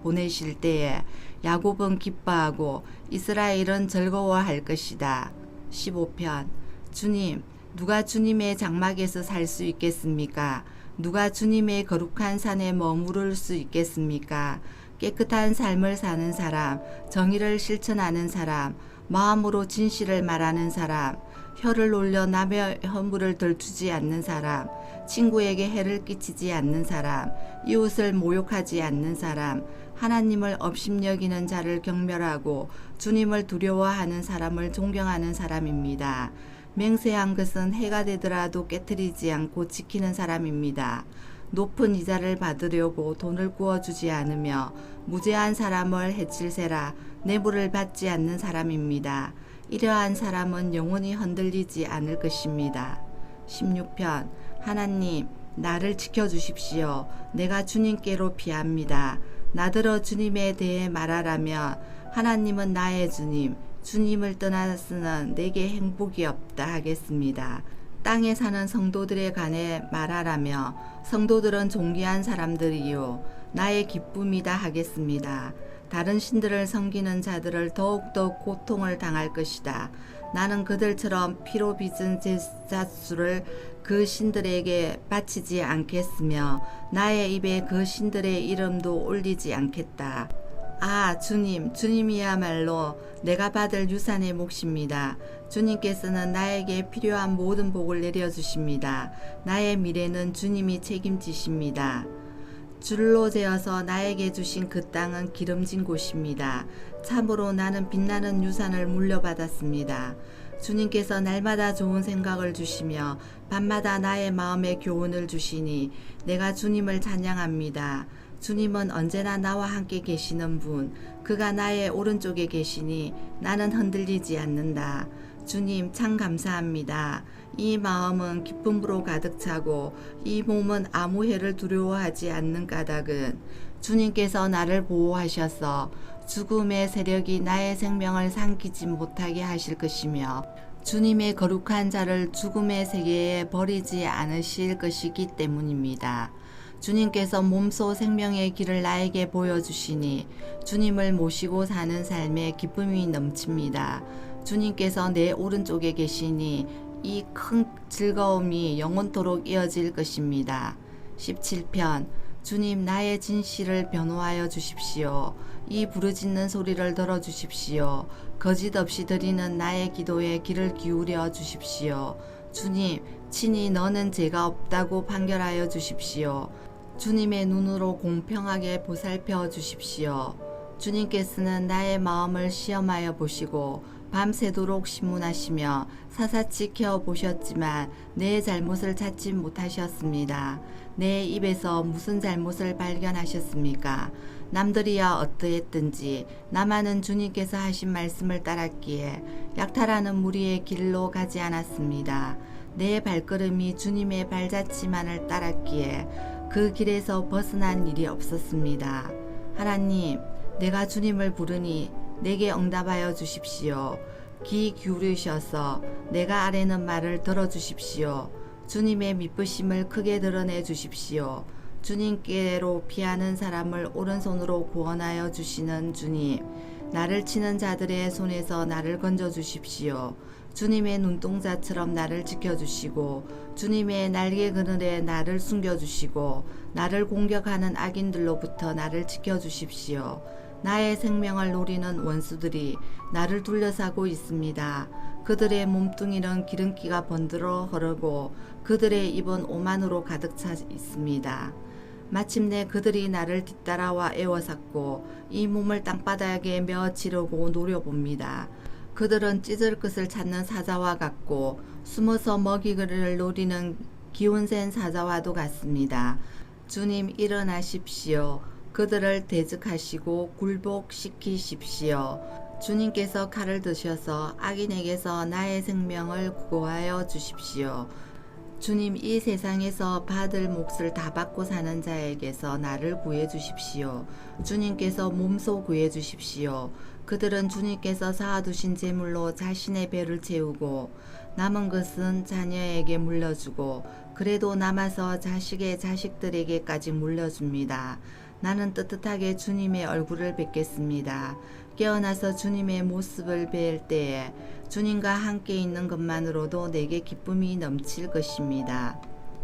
보내실 때에 야곱은 기뻐하고 이스라엘은 즐거워할 것이다. 15편 주님, 누가 주님의 장막에서 살 수 있겠습니까? 누가 주님의 거룩한 산에 머무를 수 있겠습니까? 깨끗한 삶을 사는 사람, 정의를 실천하는 사람, 마음으로 진실을 말하는 사람, 혀를 놀려 남의 허물을 덜투지 않는 사람, 친구에게 해를 끼치지 않는 사람, 이웃을 모욕하지 않는 사람, 하나님을 업심여기는 자를 경멸하고 주님을 두려워하는 사람을 존경하는 사람입니다. 맹세한 것은 해가 되더라도 깨트리지 않고 지키는 사람입니다. 높은 이자를 받으려고 돈을 구워주지 않으며 무죄한 사람을 해칠세라 뇌물을 받지 않는 사람입니다. 이러한 사람은 영원히 흔들리지 않을 것입니다. 16편 하나님, 나를 지켜주십시오. 내가 주님께로 피합니다. 나더러 주님에 대해 말하라면 하나님은 나의 주님, 주님을 떠났으는 내게 행복이 없다 하겠습니다. 땅에 사는 성도들에 관해 말하라며 성도들은 존귀한 사람들이요 나의 기쁨이다 하겠습니다. 다른 신들을 섬기는 자들을 더욱더 고통을 당할 것이다. 나는 그들처럼 피로 빚은 제사수를 그 신들에게 바치지 않겠으며 나의 입에 그 신들의 이름도 올리지 않겠다. 아, 주님이야말로 내가 받을 유산의 몫입니다. 주님께서는 나에게 필요한 모든 복을 내려주십니다. 나의 미래는 주님이 책임지십니다. 줄로 재어서 나에게 주신 그 땅은 기름진 곳입니다. 참으로 나는 빛나는 유산을 물려받았습니다. 주님께서 날마다 좋은 생각을 주시며 밤마다 나의 마음에 교훈을 주시니 내가 주님을 찬양합니다. 주님은 언제나 나와 함께 계시는 분, 그가 나의 오른쪽에 계시니 나는 흔들리지 않는다. 주님 참 감사합니다. 이 마음은 기쁨으로 가득 차고 이 몸은 아무 해를 두려워하지 않는 까닭은 주님께서 나를 보호하셔서 죽음의 세력이 나의 생명을 삼키지 못하게 하실 것이며 주님의 거룩한 자를 죽음의 세계에 버리지 않으실 것이기 때문입니다. 주님께서 몸소 생명의 길을 나에게 보여주시니 주님을 모시고 사는 삶에 기쁨이 넘칩니다. 주님께서 내 오른쪽에 계시니 이 큰 즐거움이 영원토록 이어질 것입니다. 17편 주님 나의 진실을 변호하여 주십시오. 이 부르짖는 소리를 들어주십시오. 거짓 없이 드리는 나의 기도에 귀를 기울여 주십시오. 주님 친히 너는 죄가 없다고 판결하여 주십시오. 주님의 눈으로 공평하게 보살펴 주십시오. 주님께서는 나의 마음을 시험하여 보시고 밤새도록 신문하시며 사사치 켜보셨지만 내 잘못을 찾지 못하셨습니다. 내 입에서 무슨 잘못을 발견하셨습니까? 남들이야 어떠했든지 나만은 주님께서 하신 말씀을 따랐기에 약탈하는 무리의 길로 가지 않았습니다. 내 발걸음이 주님의 발자취만을 따랐기에 그 길에서 벗어난 일이 없었습니다. 하나님, 내가 주님을 부르니 내게 응답하여 주십시오. 귀 기울이셔서 내가 아뢰는 말을 들어주십시오. 주님의 미쁘심을 크게 드러내 주십시오. 주님께로 피하는 사람을 오른손으로 구원하여 주시는 주님, 나를 치는 자들의 손에서 나를 건져 주십시오. 주님의 눈동자처럼 나를 지켜주시고 주님의 날개 그늘에 나를 숨겨주시고 나를 공격하는 악인들로부터 나를 지켜주십시오. 나의 생명을 노리는 원수들이 나를 둘러싸고 있습니다. 그들의 몸뚱이는 기름기가 번들어 흐르고 그들의 입은 오만으로 가득 차 있습니다. 마침내 그들이 나를 뒤따라와 에워쌌고 이 몸을 땅바닥에 메어치려고 노려봅니다. 그들은 찢을 것을 찾는 사자와 같고 숨어서 먹이를 노리는 기운센 사자와도 같습니다. 주님 일어나십시오. 그들을 대적하시고 굴복시키십시오. 주님께서 칼을 드셔서 악인에게서 나의 생명을 구하여 주십시오. 주님 이 세상에서 받을 몫을 다 받고 사는 자에게서 나를 구해 주십시오. 주님께서 몸소 구해 주십시오. 그들은 주님께서 쌓아두신 재물로 자신의 배를 채우고 남은 것은 자녀에게 물려주고 그래도 남아서 자식의 자식들에게까지 물려줍니다. 나는 떳떳하게 주님의 얼굴을 뵙겠습니다. 깨어나서 주님의 모습을 뵐 때에 주님과 함께 있는 것만으로도 내게 기쁨이 넘칠 것입니다.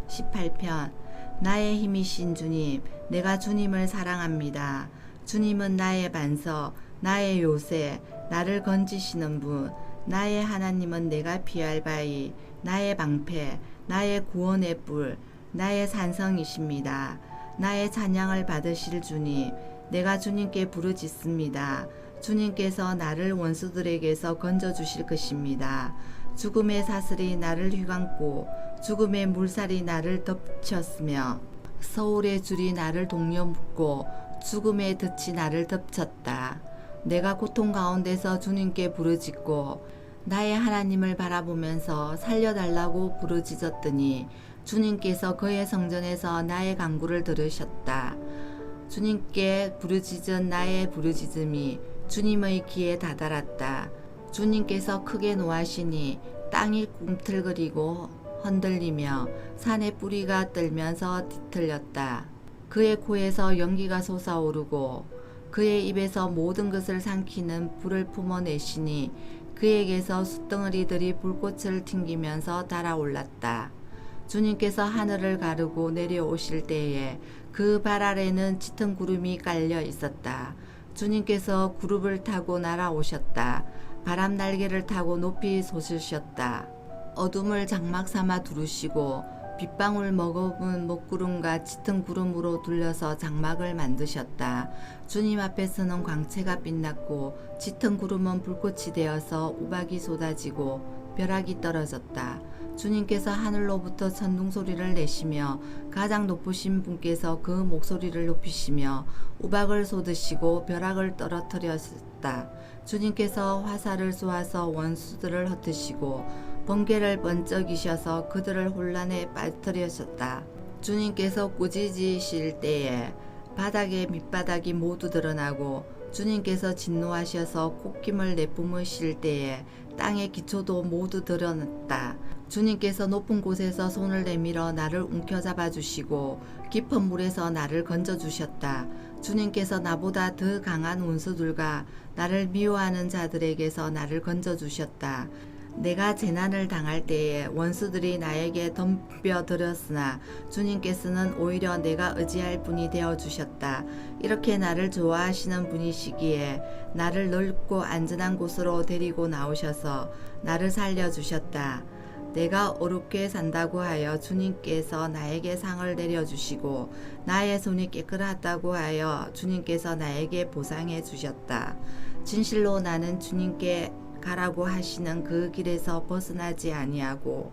18편 나의 힘이신 주님, 내가 주님을 사랑합니다. 주님은 나의 반석, 나의 요새, 나를 건지시는 분, 나의 하나님은 내가 피할 바위, 나의 방패, 나의 구원의 뿔, 나의 산성이십니다. 나의 찬양을 받으실 주님, 내가 주님께 부르짖습니다. 주님께서 나를 원수들에게서 건져주실 것입니다. 죽음의 사슬이 나를 휘감고 죽음의 물살이 나를 덮쳤으며 서울의 줄이 나를 동려 묶고 죽음의 덫이 나를 덮쳤다. 내가 고통 가운데서 주님께 부르짖고 나의 하나님을 바라보면서 살려달라고 부르짖었더니 주님께서 그의 성전에서 나의 간구를 들으셨다. 주님께 부르짖은 나의 부르짖음이 주님의 귀에 다다랐다. 주님께서 크게 노하시니 땅이 꿈틀거리고 흔들리며 산의 뿌리가 떨면서 뒤틀렸다. 그의 코에서 연기가 솟아오르고 그의 입에서 모든 것을 삼키는 불을 품어내시니 그에게서 숯덩어리들이 불꽃을 튕기면서 달아올랐다. 주님께서 하늘을 가르고 내려오실 때에 그 발 아래는 짙은 구름이 깔려 있었다. 주님께서 구름을 타고 날아오셨다. 바람 날개를 타고 높이 솟으셨다. 어둠을 장막 삼아 두르시고 빗방울 머금은 먹구름과 짙은 구름으로 둘러서 장막을 만드셨다. 주님 앞에서는 광채가 빛났고 짙은 구름은 불꽃이 되어서 우박이 쏟아지고 벼락이 떨어졌다. 주님께서 하늘로부터 천둥소리를 내시며 가장 높으신 분께서 그 목소리를 높이시며 우박을 쏟으시고 벼락을 떨어뜨렸다. 주님께서 화살을 쏘아서 원수들을 흩으시고 번개를 번쩍이셔서 그들을 혼란에 빠뜨리셨다. 주님께서 꾸짖으실 때에 바닥의 밑바닥이 모두 드러나고 주님께서 진노하셔서 콧김을 내뿜으실 때에 땅의 기초도 모두 드러났다. 주님께서 높은 곳에서 손을 내밀어 나를 움켜잡아 주시고 깊은 물에서 나를 건져 주셨다. 주님께서 나보다 더 강한 원수들과 나를 미워하는 자들에게서 나를 건져 주셨다. 내가 재난을 당할 때에 원수들이 나에게 덤벼들었으나 주님께서는 오히려 내가 의지할 분이 되어 주셨다. 이렇게 나를 좋아하시는 분이시기에 나를 넓고 안전한 곳으로 데리고 나오셔서 나를 살려주셨다. 내가 어렵게 산다고 하여 주님께서 나에게 상을 내려주시고 나의 손이 깨끗하다고 하여 주님께서 나에게 보상해 주셨다. 진실로 나는 주님께 가라고 하시는 그 길에서 벗어나지 아니하고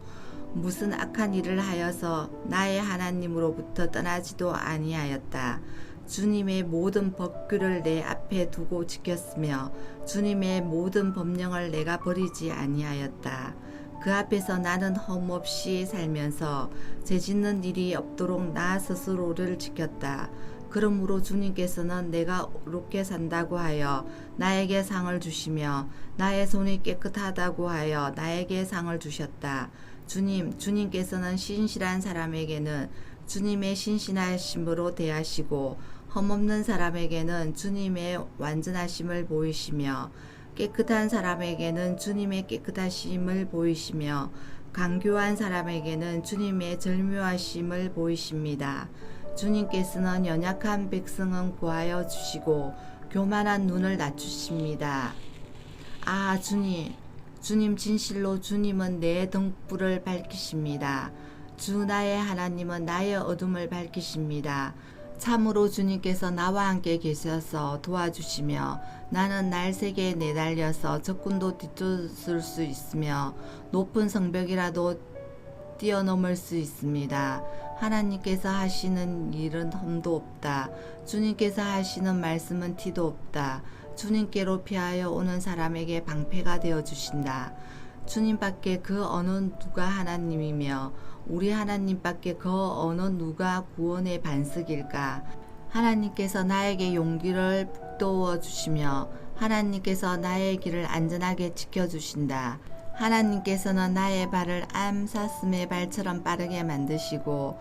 무슨 악한 일을 하여서 나의 하나님으로부터 떠나지도 아니하였다. 주님의 모든 법규를 내 앞에 두고 지켰으며 주님의 모든 법령을 내가 버리지 아니하였다. 그 앞에서 나는 험없이 살면서 죄짓는 일이 없도록 나 스스로를 지켰다. 그러므로 주님께서는 내가 어렵게 산다고 하여 나에게 상을 주시며 나의 손이 깨끗하다고 하여 나에게 상을 주셨다. 주님께서는 신실한 사람에게는 주님의 신실하심으로 대하시고 험없는 사람에게는 주님의 완전하심을 보이시며 깨끗한 사람에게는 주님의 깨끗하심을 보이시며 강교한 사람에게는 주님의 절묘하심을 보이십니다. 주님께서는 연약한 백성은 구하여 주시고 교만한 눈을 낮추십니다. 아, 주님 진실로 주님은 내 등불을 밝히십니다. 주 나의 하나님은 나의 어둠을 밝히십니다. 참으로 주님께서 나와 함께 계셔서 도와주시며 나는 날색에 내달려서 적군도 뒤쫓을 수 있으며 높은 성벽이라도 뛰어넘을 수 있습니다. 하나님께서 하시는 일은 흠도 없다. 주님께서 하시는 말씀은 티도 없다. 주님께로 피하여 오는 사람에게 방패가 되어 주신다. 주님밖에 그 어느 누가 하나님이며 우리 하나님밖에 그 어느 누가 구원의 반석일까? 하나님께서 나에게 용기를 북돋워 주시며 하나님께서 나의 길을 안전하게 지켜주신다. 하나님께서는 나의 발을 암사슴의 발처럼 빠르게 만드시고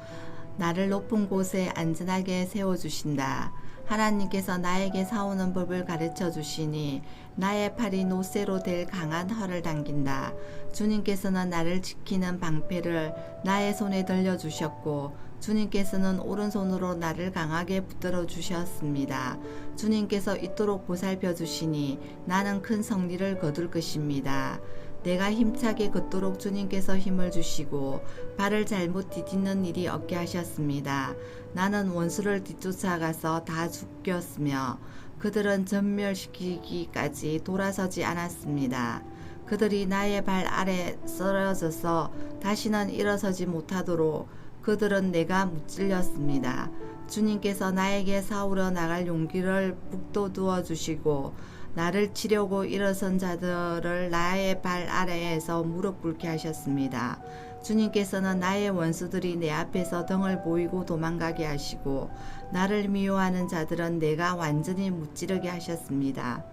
나를 높은 곳에 안전하게 세워주신다. 하나님께서 나에게 싸우는 법을 가르쳐 주시니 나의 팔이 노쇠로 될 강한 활을 당긴다. 주님께서는 나를 지키는 방패를 나의 손에 들려주셨고 주님께서는 오른손으로 나를 강하게 붙들어 주셨습니다. 주님께서 이토록 보살펴 주시니 나는 큰 승리를 거둘 것입니다. 내가 힘차게 걷도록 주님께서 힘을 주시고 발을 잘못 디디는 일이 없게 하셨습니다. 나는 원수를 뒤쫓아가서 다 죽였으며 그들은 전멸시키기까지 돌아서지 않았습니다. 그들이 나의 발 아래 쓰러져서 다시는 일어서지 못하도록 그들은 내가 무찔렸습니다. 주님께서 나에게 싸우러 나갈 용기를 북돋워 주시고 나를 치려고 일어선 자들을 나의 발 아래에서 무릎 꿇게 하셨습니다. 주님께서는 나의 원수들이 내 앞에서 등을 보이고 도망가게 하시고 나를 미워하는 자들은 내가 완전히 무찌르게 하셨습니다.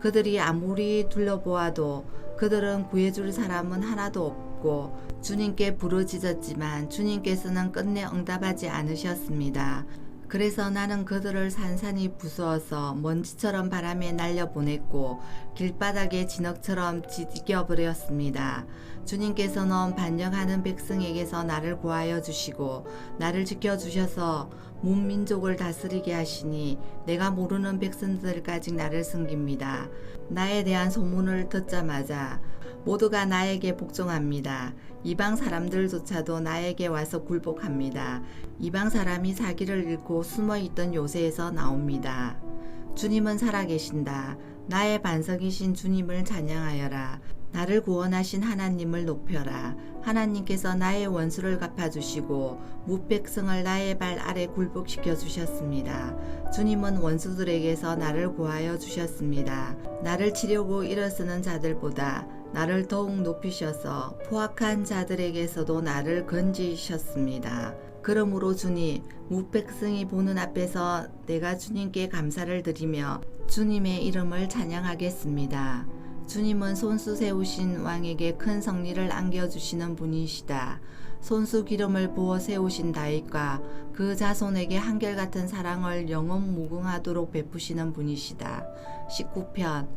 그들이 아무리 둘러보아도 그들은 구해줄 사람은 하나도 없고 주님께 부르짖었지만 주님께서는 끝내 응답하지 않으셨습니다. 그래서 나는 그들을 산산이 부수어서 먼지처럼 바람에 날려보냈고 길바닥에 진흙처럼 지겨버렸습니다. 주님께서는 반역하는 백성에게서 나를 구하여 주시고 나를 지켜주셔서 문민족을 다스리게 하시니 내가 모르는 백성들까지 나를 섬깁니다. 나에 대한 소문을 듣자마자 모두가 나에게 복종합니다. 이방 사람들조차도 나에게 와서 굴복합니다. 이방 사람이 사기를 잃고 숨어있던 요새에서 나옵니다. 주님은 살아계신다. 나의 반석이신 주님을 찬양하여라. 나를 구원하신 하나님을 높여라. 하나님께서 나의 원수를 갚아주시고 무백성을 나의 발 아래 굴복시켜 주셨습니다. 주님은 원수들에게서 나를 구하여 주셨습니다. 나를 치려고 일어서는 자들보다 나를 더욱 높이셔서 포악한 자들에게서도 나를 건지셨습니다. 그러므로 주님, 무백성이 보는 앞에서 내가 주님께 감사를 드리며 주님의 이름을 찬양하겠습니다. 주님은 손수 세우신 왕에게 큰 성리를 안겨주시는 분이시다. 손수 기름을 부어 세우신 다윗과 그 자손에게 한결같은 사랑을 영원 무궁하도록 베푸시는 분이시다. 19편.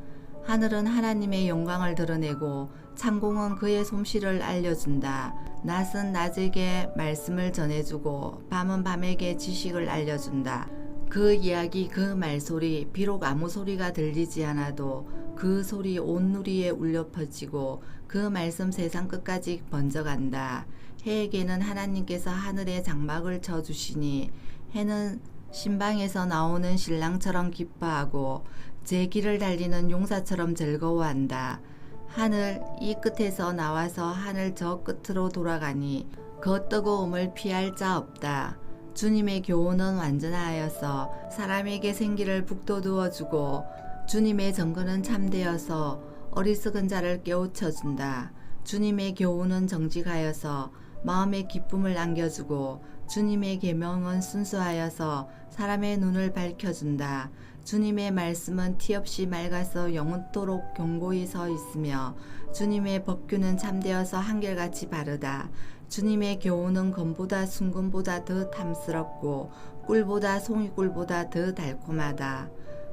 하늘은 하나님의 영광을 드러내고 창공은 그의 솜씨를 알려준다. 낮은 낮에게 말씀을 전해주고 밤은 밤에게 지식을 알려준다. 그 이야기 그 말소리 비록 아무 소리가 들리지 않아도 그 소리 온 누리에 울려 퍼지고 그 말씀 세상 끝까지 번져간다. 해에게는 하나님께서 하늘에 장막을 쳐주시니 해는 신방에서 나오는 신랑처럼 기뻐하고 제 길을 달리는 용사처럼 즐거워한다. 하늘 이 끝에서 나와서 하늘 저 끝으로 돌아가니 그 뜨거움을 피할 자 없다. 주님의 교훈은 완전하여서 사람에게 생기를 북돋우어 주고 주님의 정거는 참되어서 어리석은 자를 깨우쳐준다. 주님의 교훈은 정직하여서 마음의 기쁨을 안겨주고 주님의 계명은 순수하여서 사람의 눈을 밝혀준다. 주님의 말씀은 티없이 맑아서 영원토록 견고히 서 있으며 주님의 법규는 참되어서 한결같이 바르다. 주님의 교훈은 검보다 순금보다 더 탐스럽고 꿀보다 송이꿀보다 더 달콤하다.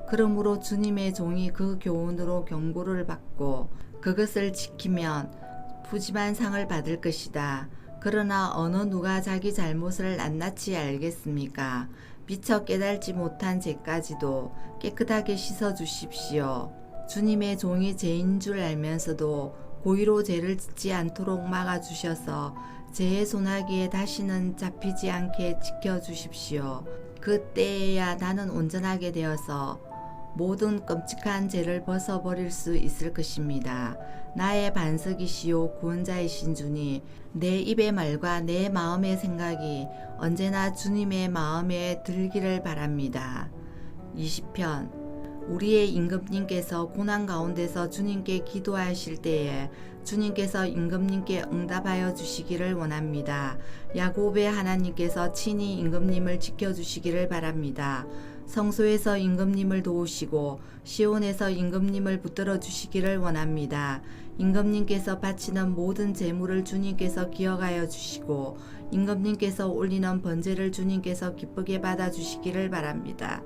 그러므로 주님의 종이 그 교훈으로 경고를 받고 그것을 지키면 푸짐한 상을 받을 것이다. 그러나 어느 누가 자기 잘못을 낱낱이 알겠습니까? 미처 깨달지 못한 죄까지도 깨끗하게 씻어 주십시오. 주님의 종이 죄인 줄 알면서도 고의로 죄를 짓지 않도록 막아주셔서 죄의 소나기에 다시는 잡히지 않게 지켜주십시오. 그때에야 나는 온전하게 되어서 모든 끔찍한 죄를 벗어버릴 수 있을 것입니다. 나의 반석이시오 구원자이신 주님, 내 입의 말과 내 마음의 생각이 언제나 주님의 마음에 들기를 바랍니다. 20편. 우리의 임금님께서 고난 가운데서 주님께 기도하실 때에 주님께서 임금님께 응답하여 주시기를 원합니다. 야곱의 하나님께서 친히 임금님을 지켜주시기를 바랍니다. 성소에서 임금님을 도우시고 시온에서 임금님을 붙들어 주시기를 원합니다. 임금님께서 바치는 모든 제물을 주님께서 기억하여 주시고 임금님께서 올리는 번제를 주님께서 기쁘게 받아 주시기를 바랍니다.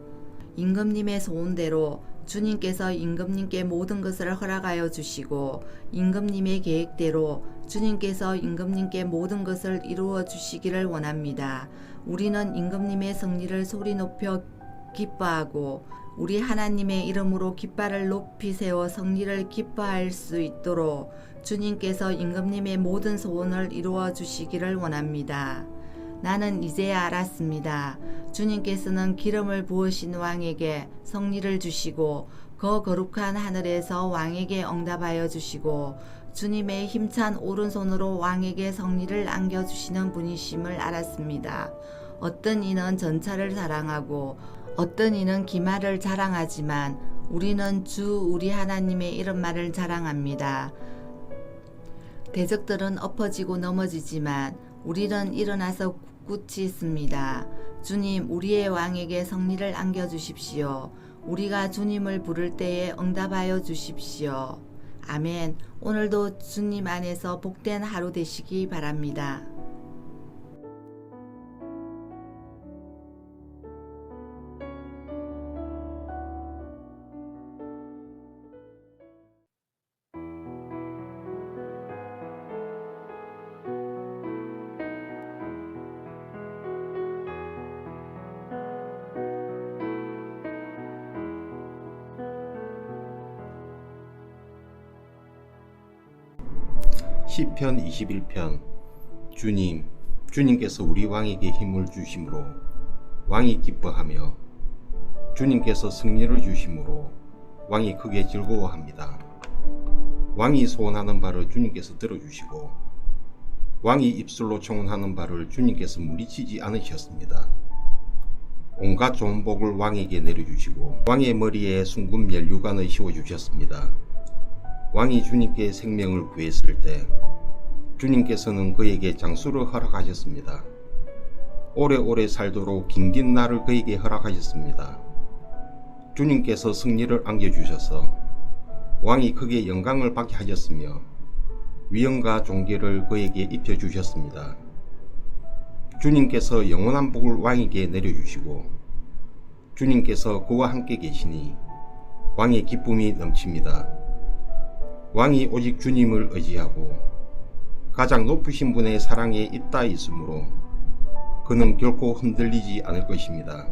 임금님의 소원대로 주님께서 임금님께 모든 것을 허락하여 주시고 임금님의 계획대로 주님께서 임금님께 모든 것을 이루어 주시기를 원합니다. 우리는 임금님의 승리를 소리 높여 기뻐하고 우리 하나님의 이름으로 깃발을 높이 세워 승리를 기뻐할 수 있도록 주님께서 임금님의 모든 소원을 이루어 주시기를 원합니다. 나는 이제야 알았습니다. 주님께서는 기름을 부으신 왕에게 승리를 주시고 그 거룩한 하늘에서 왕에게 응답하여 주시고 주님의 힘찬 오른손으로 왕에게 승리를 안겨주시는 분이심을 알았습니다. 어떤 이는 전차를 사랑하고 어떤 이는 기마를 자랑하지만 우리는 주 우리 하나님의 이름만을 자랑합니다. 대적들은 엎어지고 넘어지지만 우리는 일어나서 굳이 있습니다. 주님, 우리의 왕에게 승리를 안겨주십시오. 우리가 주님을 부를 때에 응답하여 주십시오. 아멘. 오늘도 주님 안에서 복된 하루 되시기 바랍니다. 시편 21편. 주님, 주님께서 우리 왕에게 힘을 주심으로 왕이 기뻐하며 주님께서 승리를 주심으로 왕이 크게 즐거워합니다. 왕이 소원하는 바를 주님께서 들어주시고 왕이 입술로 청혼하는 바를 주님께서 물리치지 않으셨습니다. 온갖 좋은 복을 왕에게 내려주시고 왕의 머리에 숭금 멸류관을 씌워주셨습니다. 왕이 주님께 생명을 구했을 때 주님께서는 그에게 장수를 허락하셨습니다. 오래오래 살도록 긴긴 날을 그에게 허락하셨습니다. 주님께서 승리를 안겨주셔서 왕이 크게 영광을 받게 하셨으며 위엄과 존귀를 그에게 입혀주셨습니다. 주님께서 영원한 복을 왕에게 내려주시고 주님께서 그와 함께 계시니 왕의 기쁨이 넘칩니다. 왕이 오직 주님을 의지하고 가장 높으신 분의 사랑에 잇따 있으므로 그는 결코 흔들리지 않을 것입니다.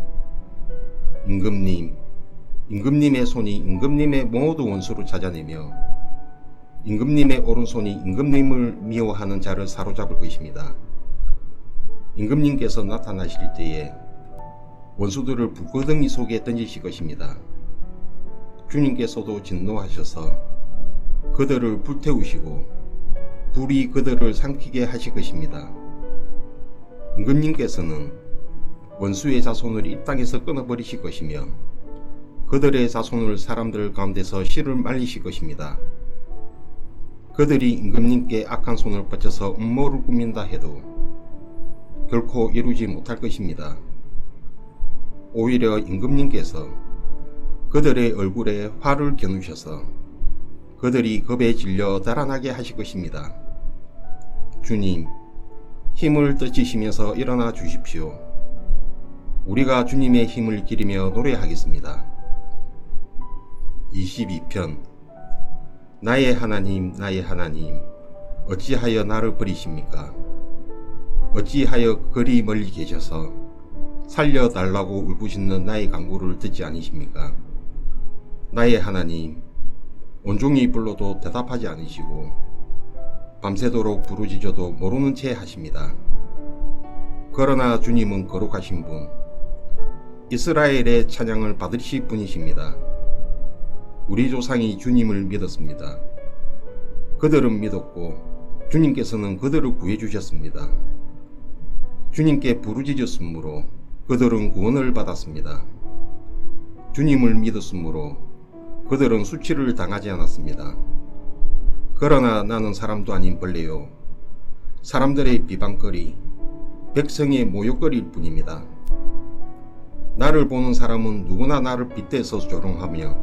임금님의 손이 임금님의 모든 원수를 찾아내며 임금님의 오른손이 임금님을 미워하는 자를 사로잡을 것입니다. 임금님께서 나타나실 때에 원수들을 불구덩이 속에 던지실 것입니다. 주님께서도 진노하셔서 그들을 불태우시고 불이 그들을 삼키게 하실 것입니다. 임금님께서는 원수의 자손을 이 땅에서 끊어버리실 것이며 그들의 자손을 사람들 가운데서 씨를 말리실 것입니다. 그들이 임금님께 악한 손을 뻗쳐서 음모를 꾸민다 해도 결코 이루지 못할 것입니다. 오히려 임금님께서 그들의 얼굴에 화를 겨누셔서 그들이 겁에 질려 달아나게 하실 것입니다. 주님, 힘을 떠치시면서 일어나 주십시오. 우리가 주님의 힘을 기리며 노래하겠습니다. 22편. 나의 하나님, 나의 하나님, 어찌하여 나를 버리십니까? 어찌하여 그리 멀리 계셔서 살려달라고 울부짖는 나의 간구를 듣지 않으십니까? 나의 하나님, 온종일 불러도 대답하지 않으시고 밤새도록 부르짖어도 모르는 채 하십니다. 그러나 주님은 거룩하신 분, 이스라엘의 찬양을 받으실 분이십니다. 우리 조상이 주님을 믿었습니다. 그들은 믿었고 주님께서는 그들을 구해주셨습니다. 주님께 부르짖었으므로 그들은 구원을 받았습니다. 주님을 믿었으므로 그들은 수치를 당하지 않았습니다. 그러나 나는 사람도 아닌 벌레요, 사람들의 비방거리, 백성의 모욕거리일 뿐입니다. 나를 보는 사람은 누구나 나를 빗대서 조롱하며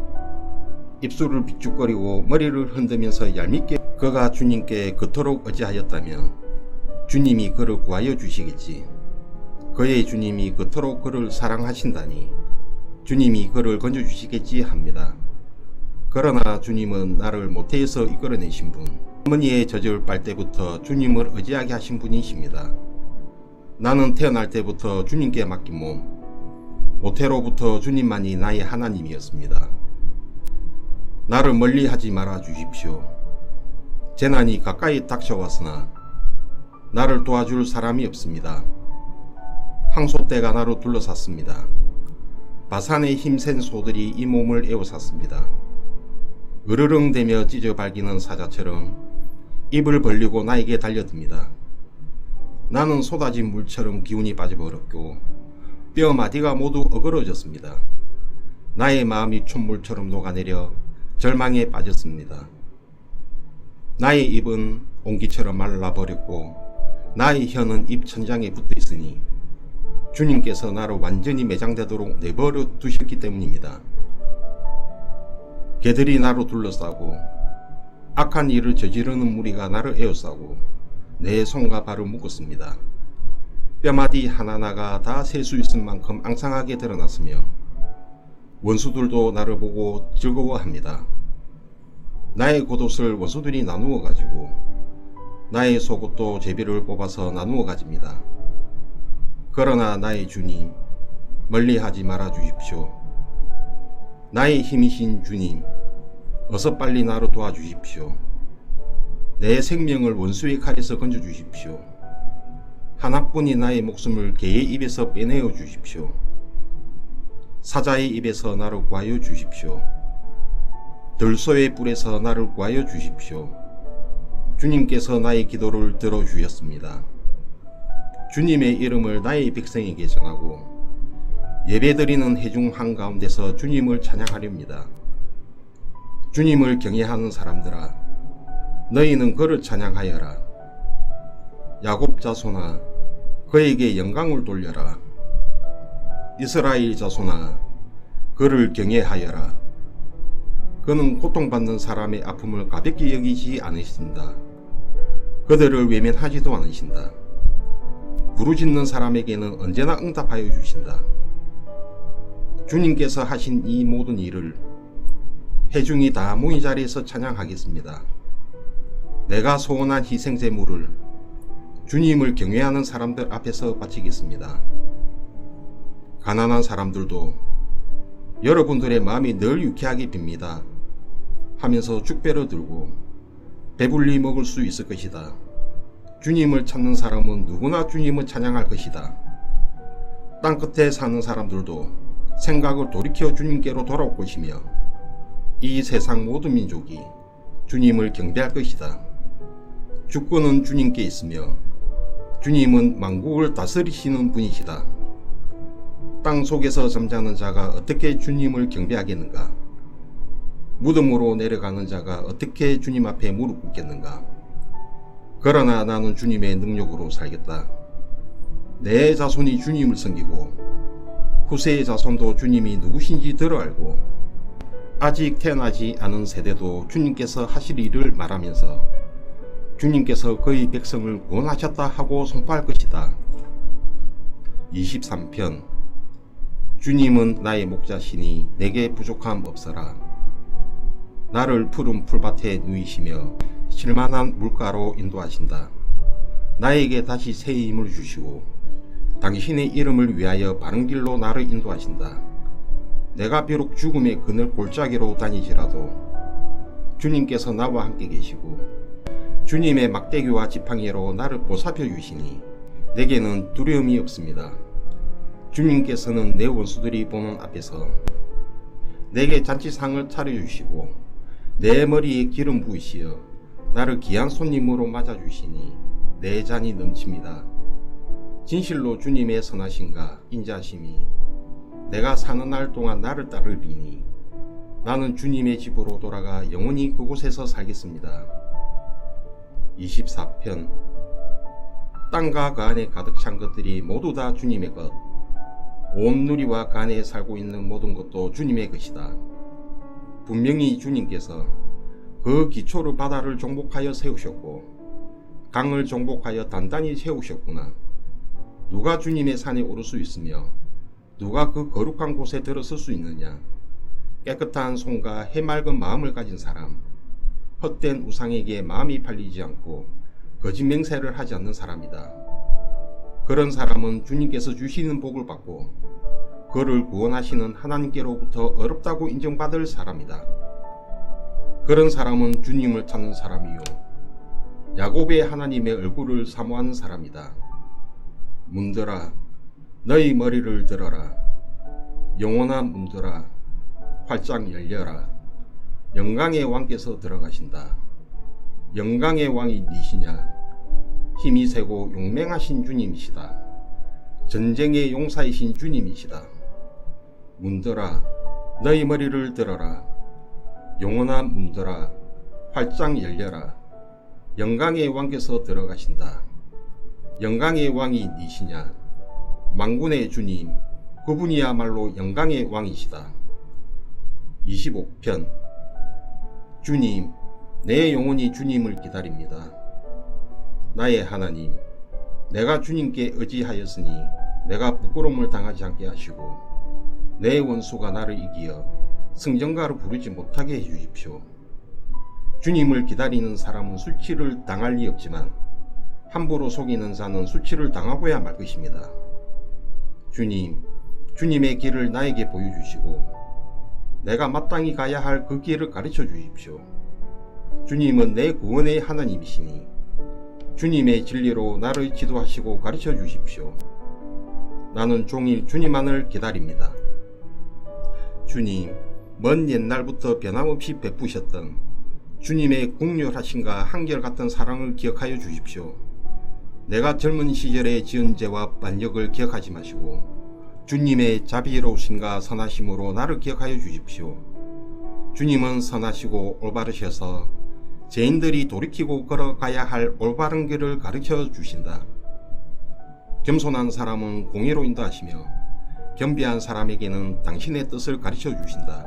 입술을 비죽거리고 머리를 흔들면서 얄밉게 그가 주님께 그토록 의지하였다면 주님이 그를 구하여 주시겠지. 그의 주님이 그토록 그를 사랑하신다니 주님이 그를 건져주시겠지 합니다. 그러나 주님은 나를 모태에서 이끌어내신 분, 어머니의 젖을 빨 때부터 주님을 의지하게 하신 분이십니다. 나는 태어날 때부터 주님께 맡긴 몸, 모태로부터 주님만이 나의 하나님이었습니다. 나를 멀리하지 말아 주십시오. 재난이 가까이 닥쳐왔으나 나를 도와줄 사람이 없습니다. 황소떼가 나를 둘러쌌습니다. 바산의 힘센 소들이 이 몸을 에워쌌습니다. 으르렁대며 찢어 발기는 사자처럼 입을 벌리고 나에게 달려듭니다. 나는 쏟아진 물처럼 기운이 빠져버렸고 뼈마디가 모두 어그러졌습니다. 나의 마음이 촛물처럼 녹아내려 절망에 빠졌습니다. 나의 입은 옹기처럼 말라버렸고 나의 혀는 입 천장에 붙어있으니 주님께서 나를 완전히 매장되도록 내버려 두셨기 때문입니다. 개들이 나로 둘러싸고 악한 일을 저지르는 무리가 나를 에워싸고 내 손과 발을 묶었습니다. 뼈마디 하나하나가 다 셀 수 있을 만큼 앙상하게 드러났으며 원수들도 나를 보고 즐거워합니다. 나의 겉옷을 원수들이 나누어 가지고 나의 속옷도 제비를 뽑아서 나누어 가집니다. 그러나 나의 주님, 멀리하지 말아 주십시오. 나의 힘이신 주님, 어서 빨리 나를 도와주십시오. 내 생명을 원수의 칼에서 건져주십시오. 하나뿐인 나의 목숨을 개의 입에서 빼내어 주십시오. 사자의 입에서 나를 구하여 주십시오. 들소의 뿔에서 나를 구하여 주십시오. 주님께서 나의 기도를 들어주셨습니다. 주님의 이름을 나의 백성에게 전하고 예배드리는 회중 한가운데서 주님을 찬양하렵니다. 주님을 경외하는 사람들아, 너희는 그를 찬양하여라. 야곱 자손아, 그에게 영광을 돌려라. 이스라엘 자손아, 그를 경외하여라. 그는 고통받는 사람의 아픔을 가볍게 여기지 않으신다. 그들을 외면하지도 않으신다. 부르짖는 사람에게는 언제나 응답하여 주신다. 주님께서 하신 이 모든 일을 회중이 다 모인 자리에서 찬양하겠습니다. 내가 소원한 희생제물을 주님을 경외하는 사람들 앞에서 바치겠습니다. 가난한 사람들도 여러분들의 마음이 늘 유쾌하게 빕니다 하면서 죽배를 들고 배불리 먹을 수 있을 것이다. 주님을 찾는 사람은 누구나 주님을 찬양할 것이다. 땅끝에 사는 사람들도 생각을 돌이켜 주님께로 돌아올 것이며 이 세상 모든 민족이 주님을 경배할 것이다. 주권은 주님께 있으며 주님은 만국을 다스리시는 분이시다. 땅 속에서 잠자는 자가 어떻게 주님을 경배하겠는가? 무덤으로 내려가는 자가 어떻게 주님 앞에 무릎 꿇겠는가? 그러나 나는 주님의 능력으로 살겠다. 내 자손이 주님을 섬기고 후세의 자손도 주님이 누구신지 들어 알고 아직 태어나지 않은 세대도 주님께서 하실 일을 말하면서 주님께서 그의 백성을 구원하셨다 하고 선포할 것이다. 23편. 주님은 나의 목자시니 내게 부족함 없어라. 나를 푸른 풀밭에 누이시며 쉴만한 물가로 인도하신다. 나에게 다시 새 힘을 주시고 당신의 이름을 위하여 바른 길로 나를 인도하신다. 내가 비록 죽음의 그늘 골짜기로 다니지라도 주님께서 나와 함께 계시고 주님의 막대기와 지팡이로 나를 보살펴 주시니 내게는 두려움이 없습니다. 주님께서는 내 원수들이 보는 앞에서 내게 잔치상을 차려주시고 내 머리에 기름 부으시어 나를 귀한 손님으로 맞아주시니 내 잔이 넘칩니다. 진실로 주님의 선하심과 인자하심이 내가 사는 날 동안 나를 따르리니 나는 주님의 집으로 돌아가 영원히 그곳에서 살겠습니다. 24편. 땅과 그 안에 가득 찬 것들이 모두 다 주님의 것, 온 누리와 그 안에 살고 있는 모든 것도 주님의 것이다. 분명히 주님께서 그 기초를 바다를 정복하여 세우셨고 강을 정복하여 단단히 세우셨구나. 누가 주님의 산에 오를 수 있으며 누가 그 거룩한 곳에 들어설 수 있느냐? 깨끗한 손과 해맑은 마음을 가진 사람, 헛된 우상에게 마음이 팔리지 않고 거짓 맹세를 하지 않는 사람이다. 그런 사람은 주님께서 주시는 복을 받고 그를 구원하시는 하나님께로부터 어렵다고 인정받을 사람이다. 그런 사람은 주님을 찾는 사람이요 야곱의 하나님의 얼굴을 사모하는 사람이다. 문들아, 너희 머리를 들어라. 영원한 문들아, 활짝 열려라. 영광의 왕께서 들어가신다. 영광의 왕이 니시냐? 힘이 세고 용맹하신 주님이시다. 전쟁의 용사이신 주님이시다. 문들아, 너희 머리를 들어라. 영원한 문들아, 활짝 열려라. 영광의 왕께서 들어가신다. 영광의 왕이 니시냐? 만군의 주님, 그분이야말로 영광의 왕이시다. 25편. 주님, 내 영혼이 주님을 기다립니다. 나의 하나님, 내가 주님께 의지하였으니 내가 부끄러움을 당하지 않게 하시고 내 원수가 나를 이기어 승전가로 부르지 못하게 해주십시오. 주님을 기다리는 사람은 술취를 당할 리 없지만 함부로 속이는 자는 술취를 당하고야 말 것입니다. 주님, 주님의 길을 나에게 보여주시고 내가 마땅히 가야 할 그 길을 가르쳐 주십시오. 주님은 내 구원의 하나님이시니 주님의 진리로 나를 지도하시고 가르쳐 주십시오. 나는 종일 주님만을 기다립니다. 주님, 먼 옛날부터 변함없이 베푸셨던 주님의 국률하심과 한결같은 사랑을 기억하여 주십시오. 내가 젊은 시절에 지은 죄와 반역을 기억하지 마시고 주님의 자비로우심과 선하심으로 나를 기억하여 주십시오. 주님은 선하시고 올바르셔서 죄인들이 돌이키고 걸어가야 할 올바른 길을 가르쳐 주신다. 겸손한 사람은 공의로 인도하시며 겸비한 사람에게는 당신의 뜻을 가르쳐 주신다.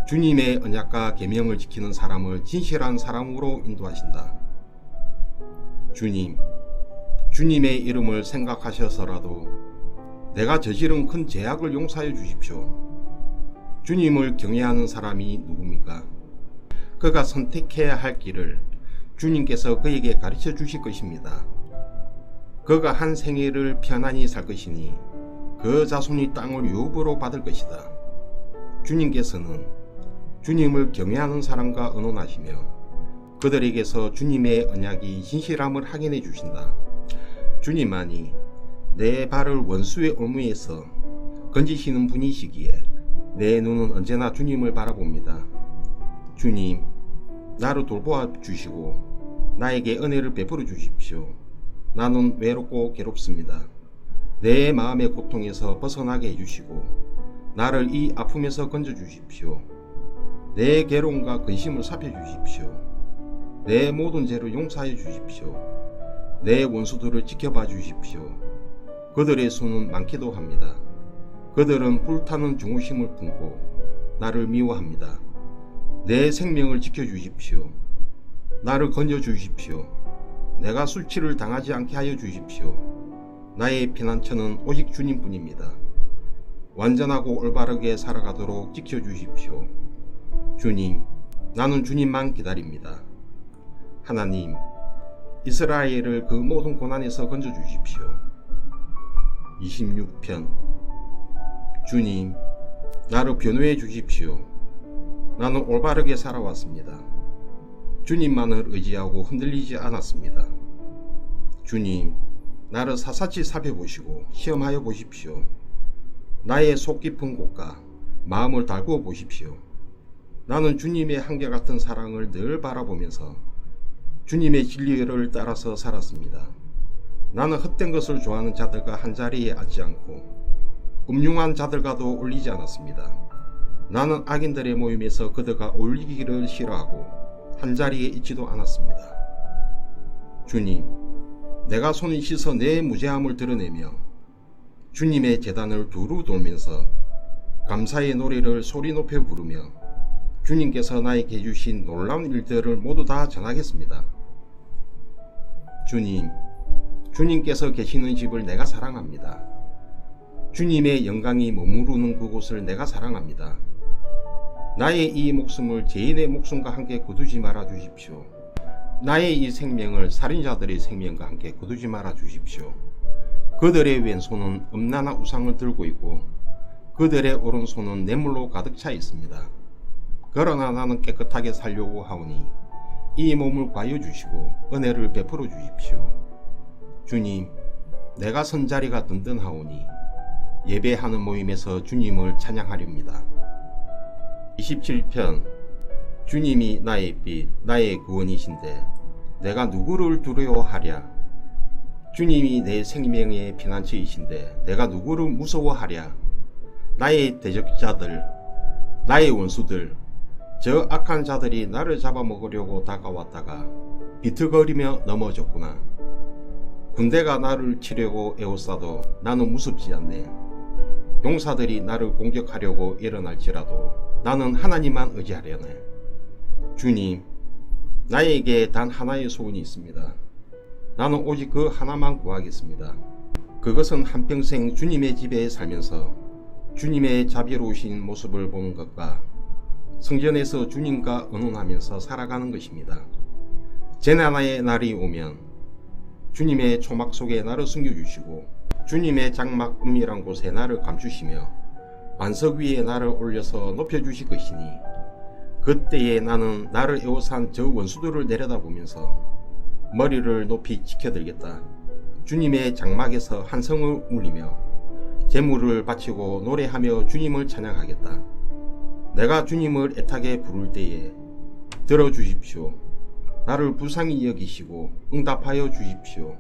주님의 언약과 계명을 지키는 사람을 진실한 사람으로 인도하신다. 주님, 주님의 이름을 생각하셔서라도 내가 저지른 큰 죄악을 용서하여 주십시오. 주님을 경외하는 사람이 누굽니까? 그가 선택해야 할 길을 주님께서 그에게 가르쳐 주실 것입니다. 그가 한 생애를 편안히 살 것이니 그 자손이 땅을 유업으로 받을 것이다. 주님께서는 주님을 경외하는 사람과 언론하시며 그들에게서 주님의 언약이 진실함을 확인해 주신다. 주님만이 내 발을 원수의 올무에서 건지시는 분이시기에 내 눈은 언제나 주님을 바라봅니다. 주님, 나를 돌보아 주시고 나에게 은혜를 베풀어 주십시오. 나는 외롭고 괴롭습니다. 내 마음의 고통에서 벗어나게 해주시고 나를 이 아픔에서 건져주십시오. 내 괴로움과 근심을 살펴주십시오. 내 모든 죄를 용서하여 주십시오. 내 원수들을 지켜봐 주십시오. 그들의 수는 많기도 합니다. 그들은 불타는 중후심을 품고 나를 미워합니다. 내 생명을 지켜주십시오. 나를 건져주십시오. 내가 술취를 당하지 않게 하여 주십시오. 나의 피난처는 오직 주님뿐입니다. 완전하고 올바르게 살아가도록 지켜주십시오. 주님, 나는 주님만 기다립니다. 하나님, 이스라엘을 그 모든 고난에서 건져주십시오. 26편. 주님, 나를 변호해 주십시오. 나는 올바르게 살아왔습니다. 주님만을 의지하고 흔들리지 않았습니다. 주님, 나를 사사치 살펴보시고 시험하여 보십시오. 나의 속 깊은 곳과 마음을 달구어 보십시오. 나는 주님의 한결같은 사랑을 늘 바라보면서 주님의 진리를 따라서 살았습니다. 나는 헛된 것을 좋아하는 자들과 한자리에 앉지 않고 음흉한 자들과도 어울리지 않았습니다. 나는 악인들의 모임에서 그들과 어울리기를 싫어하고 한자리에 있지도 않았습니다. 주님, 내가 손을 씻어 내 무죄함을 드러내며 주님의 제단을 두루 돌면서 감사의 노래를 소리 높여 부르며 주님께서 나에게 주신 놀라운 일들을 모두 다 전하겠습니다. 주님, 주님께서 계시는 집을 내가 사랑합니다. 주님의 영광이 머무르는 그곳을 내가 사랑합니다. 나의 이 목숨을 죄인의 목숨과 함께 거두지 말아 주십시오. 나의 이 생명을 살인자들의 생명과 함께 거두지 말아 주십시오. 그들의 왼손은 음란한 우상을 들고 있고 그들의 오른손은 뇌물로 가득 차 있습니다. 그러나 나는 깨끗하게 살려고 하오니 이 몸을 과여 주시고 은혜를 베풀어 주십시오. 주님, 내가 선 자리가 든든하오니 예배하는 모임에서 주님을 찬양하렵니다. 27편. 주님이 나의 빛, 나의 구원이신데 내가 누구를 두려워하랴. 주님이 내 생명의 피난처이신데 내가 누구를 무서워하랴. 나의 대적자들, 나의 원수들, 저 악한 자들이 나를 잡아먹으려고 다가왔다가 비틀거리며 넘어졌구나. 군대가 나를 치려고 에워싸도 나는 무섭지 않네. 용사들이 나를 공격하려고 일어날지라도 나는 하나님만 의지하려네. 주님, 나에게 단 하나의 소원이 있습니다. 나는 오직 그 하나만 구하겠습니다. 그것은 한평생 주님의 집에 살면서 주님의 자비로우신 모습을 보는 것과 성전에서 주님과 의논하면서 살아가는 것입니다. 재난의 날이 오면 주님의 초막 속에 나를 숨겨주시고 주님의 장막 은밀한 곳에 나를 감추시며 반석 위에 나를 올려서 높여주실 것이니 그때에 나는 나를 애워싼 저 원수들을 내려다보면서 머리를 높이 치켜들겠다. 주님의 장막에서 한성을 울리며 제물을 바치고 노래하며 주님을 찬양하겠다. 내가 주님을 애타게 부를 때에 들어주십시오. 나를 불쌍히 여기시고 응답하여 주십시오.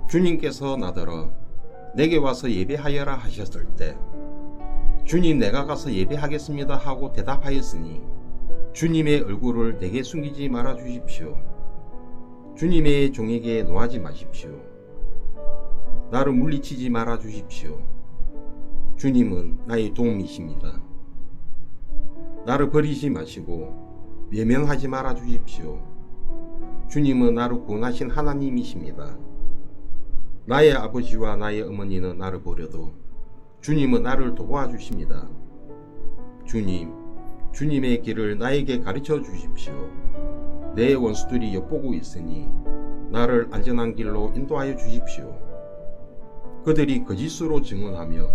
주님께서 나더러 내게 와서 예배하여라 하셨을 때 주님 내가 가서 예배하겠습니다 하고 대답하였으니 주님의 얼굴을 내게 숨기지 말아 주십시오. 주님의 종에게 노하지 마십시오. 나를 물리치지 말아 주십시오. 주님은 나의 도움이십니다. 나를 버리지 마시고 외면하지 말아 주십시오. 주님은 나를 구원하신 하나님이십니다. 나의 아버지와 나의 어머니는 나를 버려도 주님은 나를 도와주십니다. 주님, 주님의 길을 나에게 가르쳐 주십시오. 내 원수들이 엿보고 있으니 나를 안전한 길로 인도하여 주십시오. 그들이 거짓으로 증언하며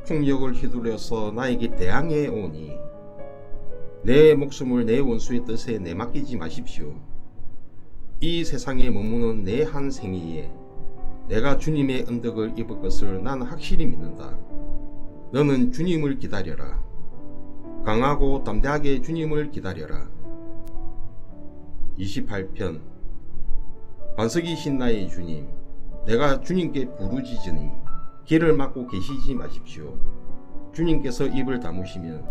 폭력을 휘둘러서 나에게 대항해 오니 내 목숨을 내 원수의 뜻에 내맡기지 마십시오. 이 세상에 머무는 내 한 생애에 내가 주님의 언덕을 입을 것을 나는 확실히 믿는다. 너는 주님을 기다려라. 강하고 담대하게 주님을 기다려라. 28편 반석이신 나의 주님, 내가 주님께 부르짖으니 길을 막고 계시지 마십시오. 주님께서 입을 다무시면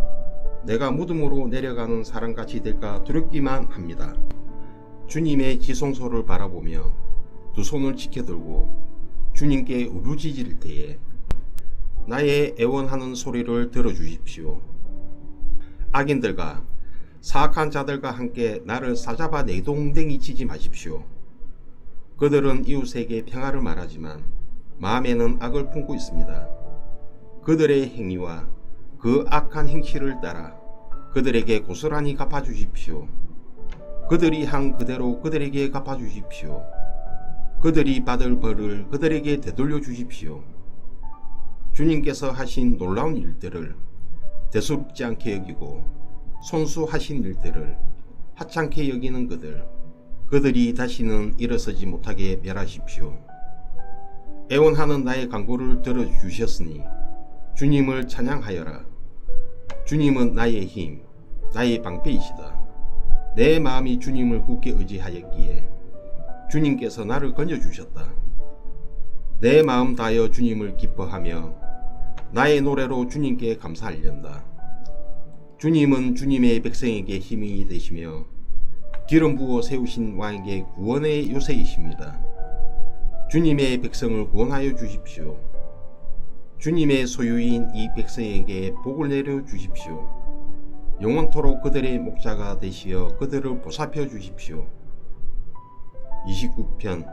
내가 무덤으로 내려가는 사람같이 될까 두렵기만 합니다. 주님의 지성소를 바라보며 두 손을 지켜들고 주님께 울부짖을 때에 나의 애원하는 소리를 들어주십시오. 악인들과 사악한 자들과 함께 나를 사잡아 내동댕이 치지 마십시오. 그들은 이웃에게 평화를 말하지만 마음에는 악을 품고 있습니다. 그들의 행위와 그 악한 행실을 따라 그들에게 고스란히 갚아주십시오. 그들이 한 그대로 그들에게 갚아주십시오. 그들이 받을 벌을 그들에게 되돌려 주십시오. 주님께서 하신 놀라운 일들을 대수롭지 않게 여기고 손수하신 일들을 하찮게 여기는 그들이 다시는 일어서지 못하게 멸하십시오. 애원하는 나의 간구를 들어주셨으니 주님을 찬양하여라. 주님은 나의 힘, 나의 방패이시다. 내 마음이 주님을 굳게 의지하였기에 주님께서 나를 건져주셨다. 내 마음 다하여 주님을 기뻐하며 나의 노래로 주님께 감사하련다. 주님은 주님의 백성에게 힘이 되시며 기름 부어 세우신 왕에게 구원의 요새이십니다. 주님의 백성을 구원하여 주십시오. 주님의 소유인 이 백성에게 복을 내려 주십시오. 영원토록 그들의 목자가 되시어 그들을 보살펴 주십시오. 29편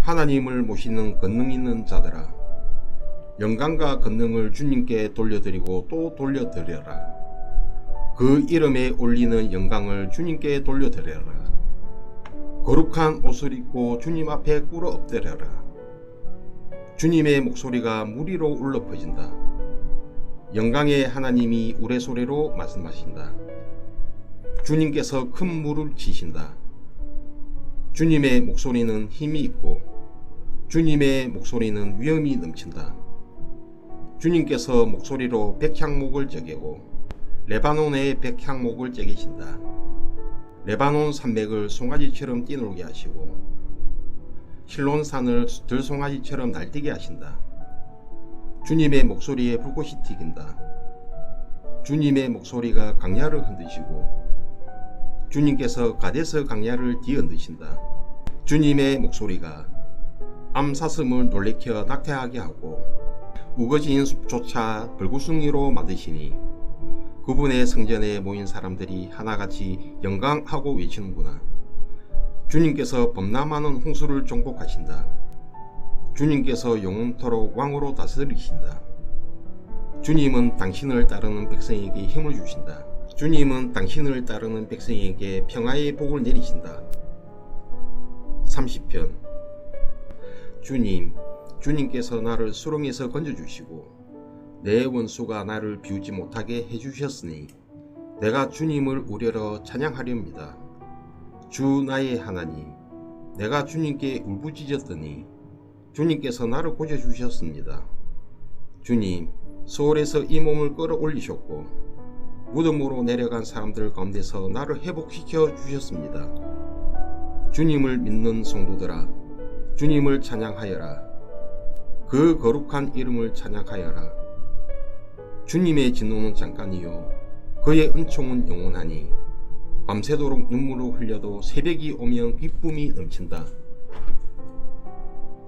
하나님을 모시는 권능 있는 자들아, 영광과 권능을 주님께 돌려드리고 또 돌려드려라. 그 이름에 올리는 영광을 주님께 돌려드려라. 거룩한 옷을 입고 주님 앞에 꿇어 엎드려라. 주님의 목소리가 무리로 울려 퍼진다. 영광의 하나님이 우레소리로 말씀하신다. 주님께서 큰 물을 치신다. 주님의 목소리는 힘이 있고 주님의 목소리는 위엄이 넘친다. 주님께서 목소리로 백향목을 저개고 레바논의 백향목을 저기신다. 레바논 산맥을 송아지처럼 뛰놀게 하시고 실론산을 들송아지처럼 날뛰게 하신다. 주님의 목소리에 불꽃이 튀긴다. 주님의 목소리가 강야를 흔드시고 주님께서 가데스 강야를 뒤흔드신다. 주님의 목소리가 암사슴을 놀래켜 낙태하게 하고 우거진 숲조차 벌구숭이로 만드시니 그분의 성전에 모인 사람들이 하나같이 영광하고 외치는구나. 주님께서 범람하는 홍수를 정복하신다. 주님께서 영원토록 왕으로 다스리신다. 주님은 당신을 따르는 백성에게 힘을 주신다. 주님은 당신을 따르는 백성에게 평화의 복을 내리신다. 30편 주님께서 나를 수렁에서 건져주시고 내 원수가 나를 비우지 못하게 해주셨으니 내가 주님을 우려러 찬양하렵니다. 주 나의 하나님, 내가 주님께 울부짖었더니 주님께서 나를 고쳐주셨습니다. 주님, 소홀에서 이 몸을 끌어올리셨고 무덤으로 내려간 사람들 가운데서 나를 회복시켜 주셨습니다. 주님을 믿는 성도들아, 주님을 찬양하여라. 그 거룩한 이름을 찬양하여라. 주님의 진노는 잠깐이요 그의 은총은 영원하니 밤새도록 눈물을 흘려도 새벽이 오면 기쁨이 넘친다.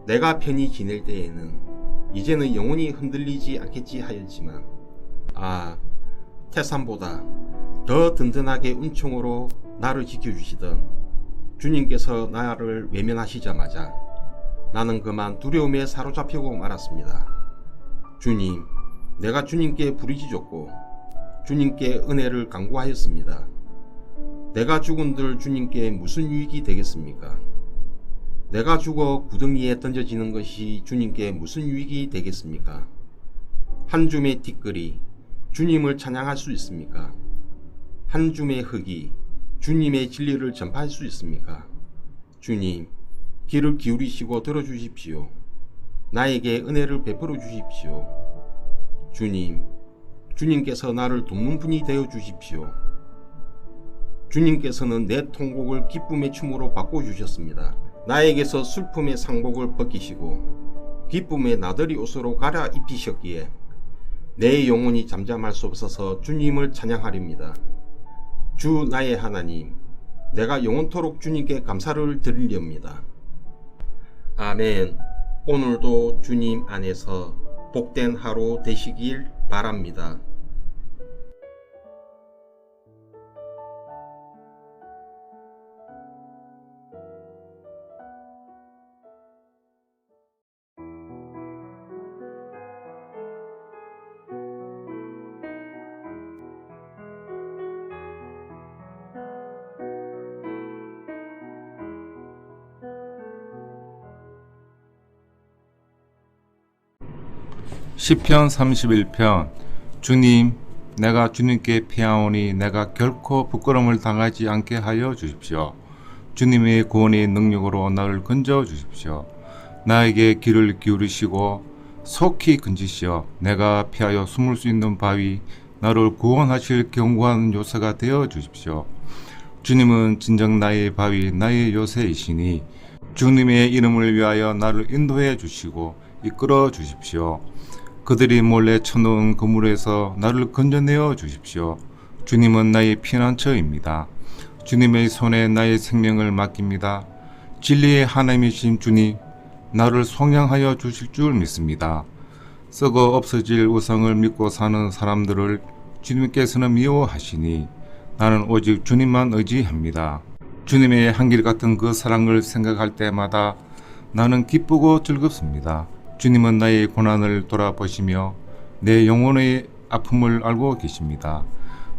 내가 편히 지낼 때에는 이제는 영원히 흔들리지 않겠지 하였지만 태산보다 더 든든하게 은총으로 나를 지켜주시던 주님께서 나를 외면하시자마자 나는 그만 두려움에 사로잡히고 말았습니다. 주님, 내가 주님께 부르짖었고 주님께 은혜를 간구하였습니다. 내가 죽은들 주님께 무슨 유익이 되겠습니까? 내가 죽어 구덩이에 던져지는 것이 주님께 무슨 유익이 되겠습니까? 한 줌의 티끌이 주님을 찬양할 수 있습니까? 한 줌의 흙이 주님의 진리를 전파할 수 있습니까? 주님, 귀를 기울이시고 들어주십시오. 나에게 은혜를 베풀어 주십시오. 주님, 주님께서 나를 돕는 분이 되어 주십시오. 주님께서는 내 통곡을 기쁨의 춤으로 바꿔주셨습니다. 나에게서 슬픔의 상복을 벗기시고 기쁨의 나들이 옷으로 갈아입히셨기에 내 영혼이 잠잠할 수 없어서 주님을 찬양하렵니다. 주 나의 하나님, 내가 영원토록 주님께 감사를 드리렵니다. 아멘. 오늘도 주님 안에서 복된 하루 되시길 바랍니다. 시편 31편. 주님, 내가 주님께 피하오니 내가 결코 부끄러움을 당하지 않게 하여 주십시오. 주님의 구원의 능력으로 나를 건져 주십시오. 나에게 귀를 기울이시고 속히 건지시어 내가 피하여 숨을 수 있는 바위, 나를 구원하실 견고한 요새가 되어 주십시오. 주님은 진정 나의 바위, 나의 요새이시니 주님의 이름을 위하여 나를 인도해 주시고 이끌어 주십시오. 그들이 몰래 쳐놓은 그물에서 나를 건져내어 주십시오. 주님은 나의 피난처입니다. 주님의 손에 나의 생명을 맡깁니다. 진리의 하나님이신 주님, 나를 속량하여 주실 줄 믿습니다. 썩어 없어질 우상을 믿고 사는 사람들을 주님께서는 미워하시니 나는 오직 주님만 의지합니다. 주님의 한결같은 그 사랑을 생각할 때마다 나는 기쁘고 즐겁습니다. 주님은 나의 고난을 돌아보시며 내 영혼의 아픔을 알고 계십니다.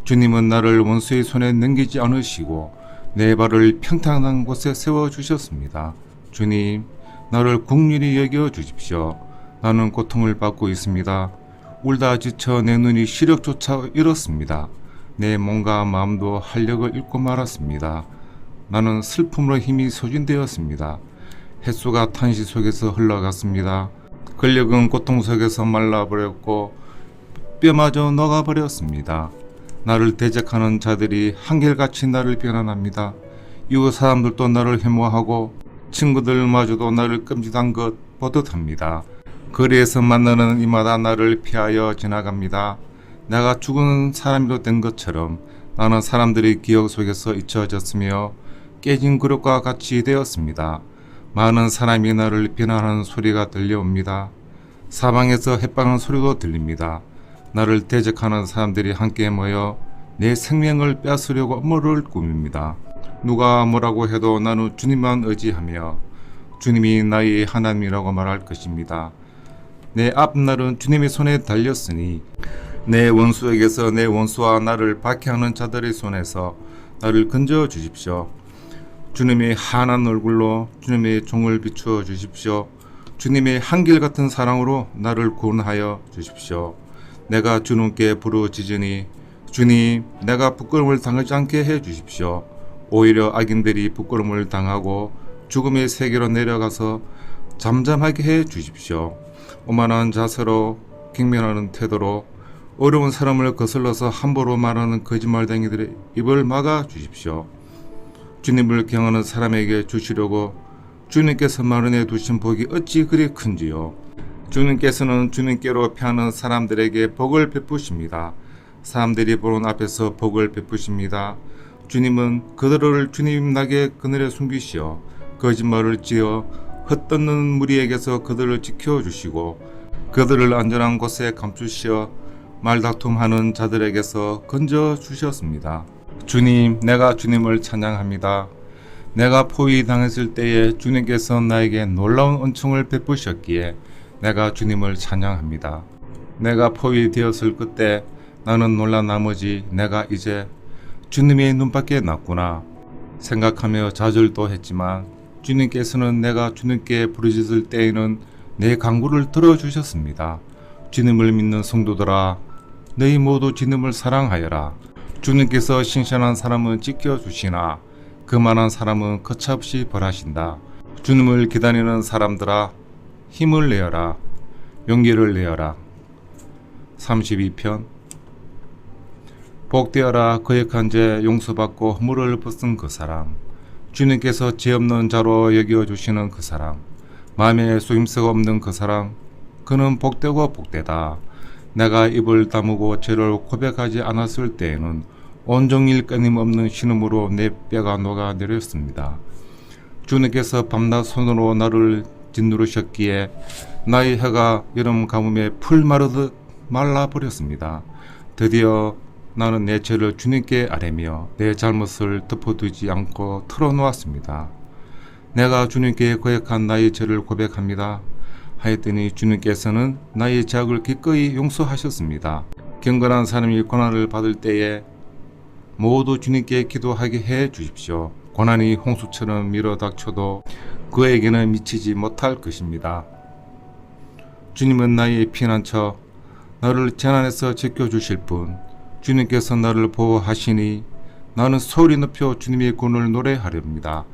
주님은 나를 원수의 손에 넘기지 않으시고 내 발을 평탄한 곳에 세워주셨습니다. 주님, 나를 긍휼히 여겨 주십시오. 나는 고통을 받고 있습니다. 울다 지쳐 내 눈이 시력조차 잃었습니다. 내 몸과 마음도 활력을 잃고 말았습니다. 나는 슬픔으로 힘이 소진되었습니다. 햇수가 탄시 속에서 흘러갔습니다. 근력은 고통 속에서 말라버렸고 뼈마저 녹아버렸습니다. 나를 대적하는 자들이 한결같이 나를 비난합니다. 이웃 사람들도 나를 혐오하고 친구들마저도 나를 끔찍한 것 보듯합니다. 거리에서 만나는 이마다 나를 피하여 지나갑니다. 내가 죽은 사람이 된 것처럼 나는 사람들의 기억 속에서 잊혀졌으며 깨진 그릇과 같이 되었습니다. 많은 사람이 나를 비난하는 소리가 들려옵니다. 사방에서 해방하는 소리도 들립니다. 나를 대적하는 사람들이 함께 모여 내 생명을 빼앗으려고 음모를 꾸밉니다. 누가 뭐라고 해도 나는 주님만 의지하며 주님이 나의 하나님이라고 말할 것입니다. 내 앞날은 주님의 손에 달렸으니 내 원수에게서 내 원수와 나를 박해하는 자들의 손에서 나를 건져 주십시오. 주님의 환한 얼굴로 주님의 종을 비추어 주십시오. 주님의 한결같은 사랑으로 나를 구원하여 주십시오. 내가 주님께 부르짖으니 주님, 내가 부끄러움을 당하지 않게 해 주십시오. 오히려 악인들이 부끄러움을 당하고 죽음의 세계로 내려가서 잠잠하게 해 주십시오. 오만한 자세로 경멸하는 태도로 어려운 사람을 거슬러서 함부로 말하는 거짓말쟁이들의 입을 막아 주십시오. 주님을 경하는 사람에게 주시려고 주님께서 마련해 두신 복이 어찌 그리 큰지요. 주님께서는 주님께로 피하는 사람들에게 복을 베푸십니다. 사람들이 보는 앞에서 복을 베푸십니다. 주님은 그들을 주님 낙의 그늘에 숨기시어 거짓말을 지어 헛듣는 무리에게서 그들을 지켜주시고 그들을 안전한 곳에 감추시어 말다툼하는 자들에게서 건져주셨습니다. 주님, 내가 주님을 찬양합니다. 내가 포위당했을 때에 주님께서 나에게 놀라운 은총을 베푸셨기에 내가 주님을 찬양합니다. 내가 포위되었을 그때 나는 놀란 나머지 내가 이제 주님의 눈밖에 났구나 생각하며 좌절도 했지만 주님께서는 내가 주님께 부르짖을 때에는 내 간구를 들어주셨습니다. 주님을 믿는 성도들아, 너희 모두 주님을 사랑하여라. 주님께서 신실한 사람은 지켜주시나 그만한 사람은 거침없이 벌하신다. 주님을 기다리는 사람들아, 힘을 내어라. 용기를 내어라. 32편. 복되어라 거역한 죄 용서받고 허물을 벗은 그 사람. 주님께서 죄 없는 자로 여겨주시는 그 사람. 마음에 속임수가 없는 그 사람. 그는 복되고 복되다. 내가 입을 다무고 죄를 고백하지 않았을 때에는 온종일 끊임없는 신음으로 내 뼈가 녹아내렸습니다. 주님께서 밤낮 손으로 나를 짓누르셨기에 나의 혀가 여름 가뭄에 풀 마르듯 말라버렸습니다. 드디어 나는 내 죄를 주님께 아뢰며 내 잘못을 덮어두지 않고 털어놓았습니다. 내가 주님께 고백한 나의 죄를 고백합니다. 하였더니 주님께서는 나의 죄악을 기꺼이 용서하셨습니다. 경건한 사람이 고난을 받을 때에 모두 주님께 기도하게 해 주십시오. 고난이 홍수처럼 밀어닥쳐도 그에게는 미치지 못할 것입니다. 주님은 나의 피난처, 나를 재난에서 지켜주실 분, 주님께서 나를 보호하시니 나는 소리 높여 주님의 구원을 노래하렵니다.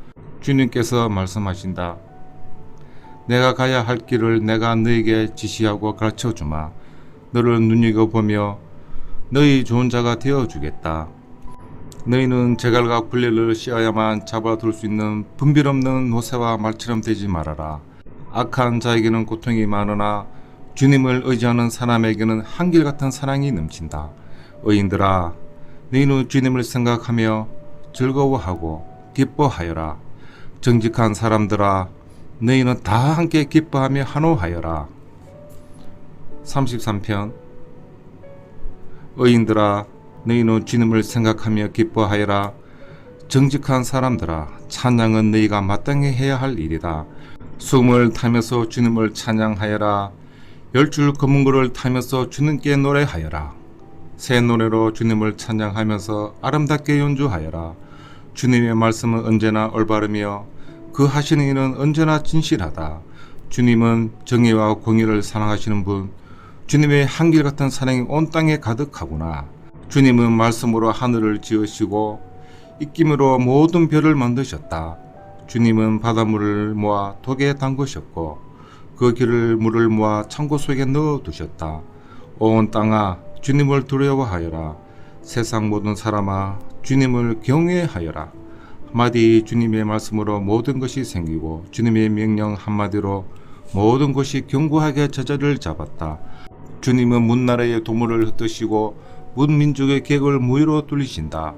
주님께서 말씀하신다. 내가 가야 할 길을 내가 너에게 지시하고 가르쳐주마. 너를 눈여겨보며 너희 좋은 자가 되어주겠다. 너희는 제갈과 굴레를 씌어야만 잡아둘 수 있는 분별 없는 노새와 말처럼 되지 말아라. 악한 자에게는 고통이 많으나 주님을 의지하는 사람에게는 한결같은 사랑이 넘친다. 의인들아, 너희는 주님을 생각하며 즐거워하고 기뻐하여라. 정직한 사람들아, 너희는 다 함께 기뻐하며 환호하여라. 33편. 의인들아, 너희는 주님을 생각하며 기뻐하여라. 정직한 사람들아, 찬양은 너희가 마땅히 해야 할 일이다. 숨을 타면서 주님을 찬양하여라. 10줄 검은고를 타면서 주님께 노래하여라. 새 노래로 주님을 찬양하면서 아름답게 연주하여라. 주님의 말씀은 언제나 올바르며 그 하시는 일은 언제나 진실하다. 주님은 정의와 공의를 사랑하시는 분, 주님의 한결같은 사랑이 온 땅에 가득하구나. 주님은 말씀으로 하늘을 지으시고 입김으로 모든 별을 만드셨다. 주님은 바닷물을 모아 독에 담그셨고 그 길을 물을 모아 창고 속에 넣어두셨다. 온 땅아, 주님을 두려워하여라. 세상 모든 사람아, 주님을 경외하여라. 한마디 주님의 말씀으로 모든 것이 생기고 주님의 명령 한마디로 모든 것이 견고하게 제자리를 잡았다. 주님은 문나라의 도물을 흩으시고 문민족의 객을 무위로 뚫리신다.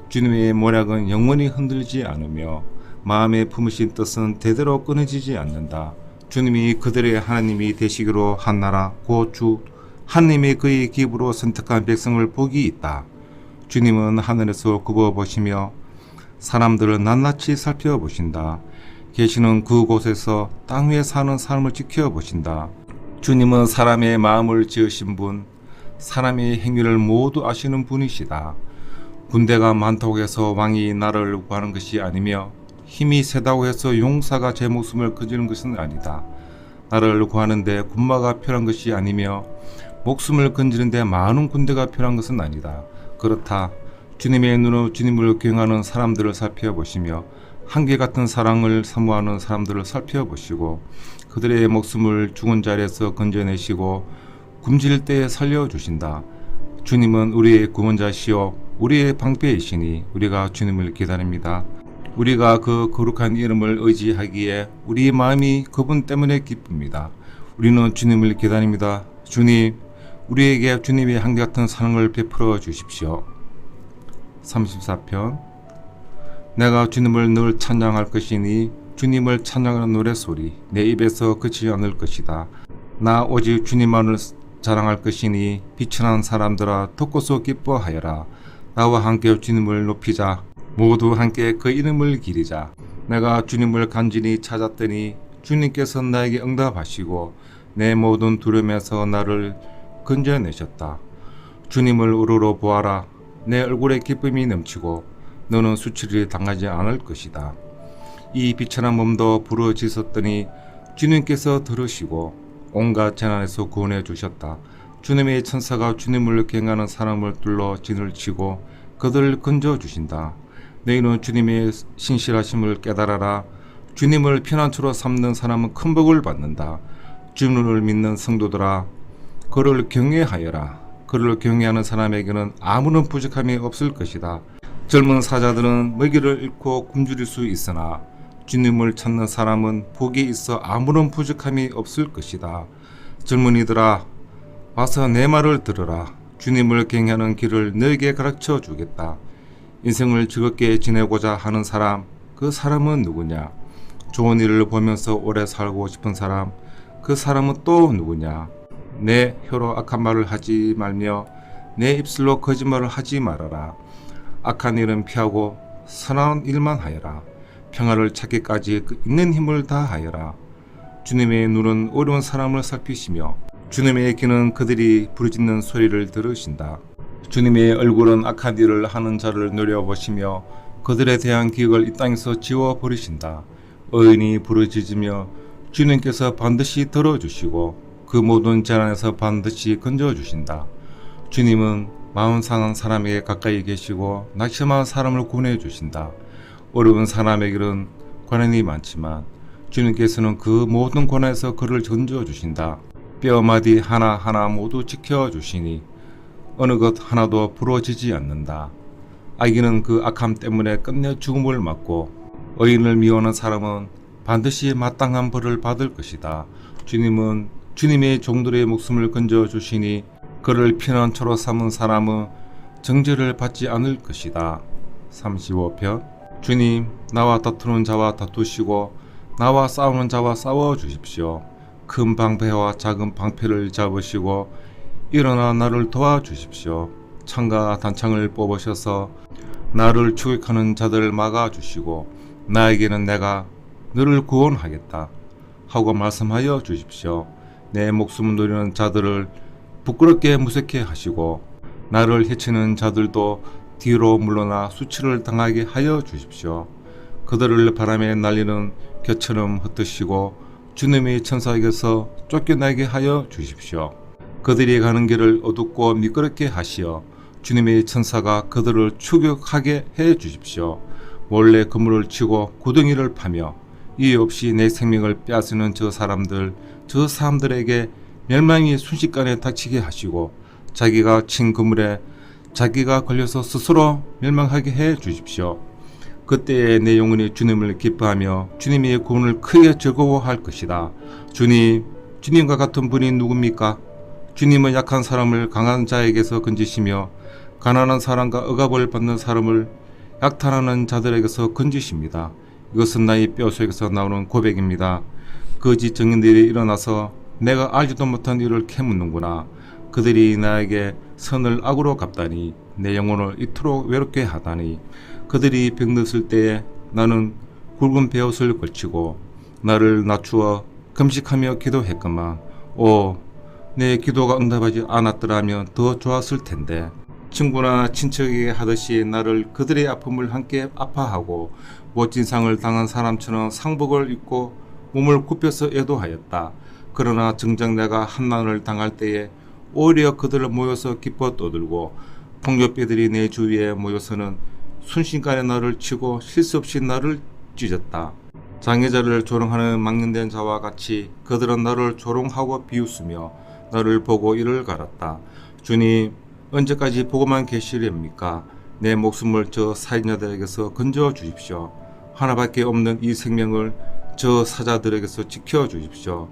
주님의 모략은 영원히 흔들지 않으며 마음에 품으신 뜻은 대대로 끊어지지 않는다. 주님이 그들의 하나님이 되시기로 한 나라 곧 주 하나님이 그의 기업으로 선택한 백성을 복이 있다. 주님은 하늘에서 굽어보시며 사람들을 낱낱이 살펴보신다. 계시는 그곳에서 땅 위에 사는 사람을 지켜보신다. 주님은 사람의 마음을 지으신 분, 사람의 행위를 모두 아시는 분이시다. 군대가 많다고 해서 왕이 나라를 구하는 것이 아니며 힘이 세다고 해서 용사가 제 목숨을 거지는 것은 아니다. 나라를 구하는데 군마가 필요한 것이 아니며 목숨을 건지는데 많은 군대가 필요한 것은 아니다. 그렇다. 주님의 눈으로 주님을 경외하는 사람들을 살펴보시며 한결같은 사랑을 사모하는 사람들을 살펴보시고 그들의 목숨을 죽은 자리에서 건져내시고 굶주릴 때에 살려주신다. 주님은 우리의 구원자시요 우리의 방패이시니 우리가 주님을 기다립니다. 우리가 그 거룩한 이름을 의지하기에 우리 마음이 그분 때문에 기쁩니다. 우리는 주님을 기다립니다. 주님, 우리에게 주님의 한결같은 사랑을 베풀어 주십시오. 34편. 내가 주님을 늘 찬양할 것이니 주님을 찬양하는 노래소리 내 입에서 그치지 않을 것이다. 나 오직 주님만을 자랑할 것이니 비천한 사람들아 듣고서 기뻐하여라. 나와 함께 주님을 높이자. 모두 함께 그 이름을 기리자. 내가 주님을 간절히 찾았더니 주님께서 나에게 응답하시고 내 모든 두려움에서 나를 건져내셨다. 주님을 우러러 보아라. 내 얼굴에 기쁨이 넘치고 너는 수치를 당하지 않을 것이다. 이 비천한 몸도 부러지셨더니 주님께서 들으시고 온갖 재난에서 구원해 주셨다. 주님의 천사가 주님을 경외하는 사람을 둘러 진을 치고 그들을 건져 주신다. 너희는 주님의 신실하심을 깨달아라. 주님을 피난처로 삼는 사람은 큰 복을 받는다. 주님을 믿는 성도들아, 그를 경외하여라. 그를 경외하는 사람에게는 아무런 부족함이 없을 것이다. 젊은 사자들은 먹이를 잃고 굶주릴 수 있으나 주님을 찾는 사람은 복이 있어 아무런 부족함이 없을 것이다. 젊은이들아, 와서 내 말을 들으라. 주님을 경외하는 길을 너에게 가르쳐 주겠다. 인생을 즐겁게 지내고자 하는 사람, 그 사람은 누구냐? 좋은 일을 보면서 오래 살고 싶은 사람, 그 사람은 또 누구냐? 내 혀로 악한 말을 하지 말며 내 입술로 거짓말을 하지 말아라. 악한 일은 피하고 선한 일만 하여라. 평화를 찾기까지 있는 힘을 다하여라. 주님의 눈은 어려운 사람을 살피시며 주님의 귀는 그들이 부르짖는 소리를 들으신다. 주님의 얼굴은 악한 일을 하는 자를 노려보시며 그들에 대한 기억을 이 땅에서 지워버리신다. 의인이 부르짖으며 주님께서 반드시 들어주시고 그 모든 재난에서 반드시 건져주신다. 주님은 마음 상한 사람에게 가까이 계시고 낙심한 사람을 구원해 주신다. 어려운 사람에게는 고난이 많지만 주님께서는 그 모든 고난에서 그를 건져주신다. 뼈마디 하나하나 모두 지켜주시니 어느 것 하나도 부러지지 않는다. 악인은 그 악함 때문에 끝내 죽음을 맞고 의인을 미워하는 사람은 반드시 마땅한 벌을 받을 것이다. 주님은 주님의 종들의 목숨을 건져주시니 그를 피난처로 삼은 사람은 정죄를 받지 않을 것이다. 35편. 주님, 나와 다투는 자와 다투시고 나와 싸우는 자와 싸워주십시오. 큰 방패와 작은 방패를 잡으시고 일어나 나를 도와주십시오. 창과 단창을 뽑으셔서 나를 추격하는 자들을 막아주시고 나에게는 내가 너를 구원하겠다 하고 말씀하여 주십시오. 내 목숨을 노리는 자들을 부끄럽게 무색해 하시고 나를 해치는 자들도 뒤로 물러나 수치를 당하게 하여 주십시오. 그들을 바람에 날리는 겨처럼 흩으시고 주님의 천사에게서 쫓겨나게 하여 주십시오. 그들이 가는 길을 어둡고 미끄럽게 하시어 주님의 천사가 그들을 추격하게 해 주십시오. 몰래 그물을 치고 구덩이를 파며 이유 없이 내 생명을 빼앗는 저 사람들에게 멸망이 순식간에 닥치게 하시고 자기가 친 그물에 자기가 걸려서 스스로 멸망하게 해 주십시오. 그때에 내 영혼이 주님을 기뻐하며 주님의 구원을 크게 즐거워할 것이다. 주님과 같은 분이 누굽니까? 주님은 약한 사람을 강한 자에게서 건지시며 가난한 사람과 억압을 받는 사람을 약탈하는 자들에게서 건지십니다. 이것은 나의 뼈속에서 나오는 고백입니다. 거짓 증인들이 일어나서 내가 알지도 못한 일을 캐묻는구나. 그들이 나에게 선을 악으로 갚다니 내 영혼을 이토록 외롭게 하다니. 그들이 병들었을 때에 나는 굵은 베옷을 걸치고 나를 낮추어 금식하며 기도했건만 내 기도가 응답하지 않았더라면 더 좋았을 텐데. 친구나 친척에게 하듯이 나를 그들의 아픔을 함께 아파하고 멋진 상을 당한 사람처럼 상복을 입고 몸을 굽혀서 애도하였다. 그러나 정작 내가 한난을 당할 때에 오히려 그들을 모여서 기뻐 떠들고 폭력배들이 내 주위에 모여서는 순식간에 나를 치고 실수 없이 나를 찢었다. 장애자를 조롱하는 망령된 자와 같이 그들은 나를 조롱하고 비웃으며 나를 보고 이를 갈았다. 주님, 언제까지 보고만 계시렵니까? 내 목숨을 저 살인자들에게서 건져 주십시오. 하나밖에 없는 이 생명을 저 사자들에게서 지켜 주십시오.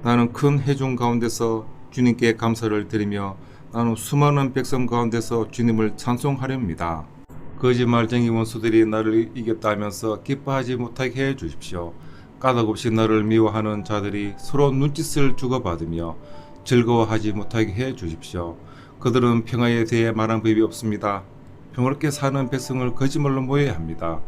나는 큰 해중 가운데서 주님께 감사를 드리며 나는 수많은 백성 가운데서 주님을 찬송하렵니다. 거짓말쟁이 원수들이 나를 이겼다 하면서 기뻐하지 못하게 해 주십시오. 까닭없이 나를 미워하는 자들이 서로 눈짓을 주고받으며 즐거워하지 못하게 해 주십시오. 그들은 평화에 대해 말한 법이 없습니다. 평화롭게 사는 백성을 거짓말로 모해합니다.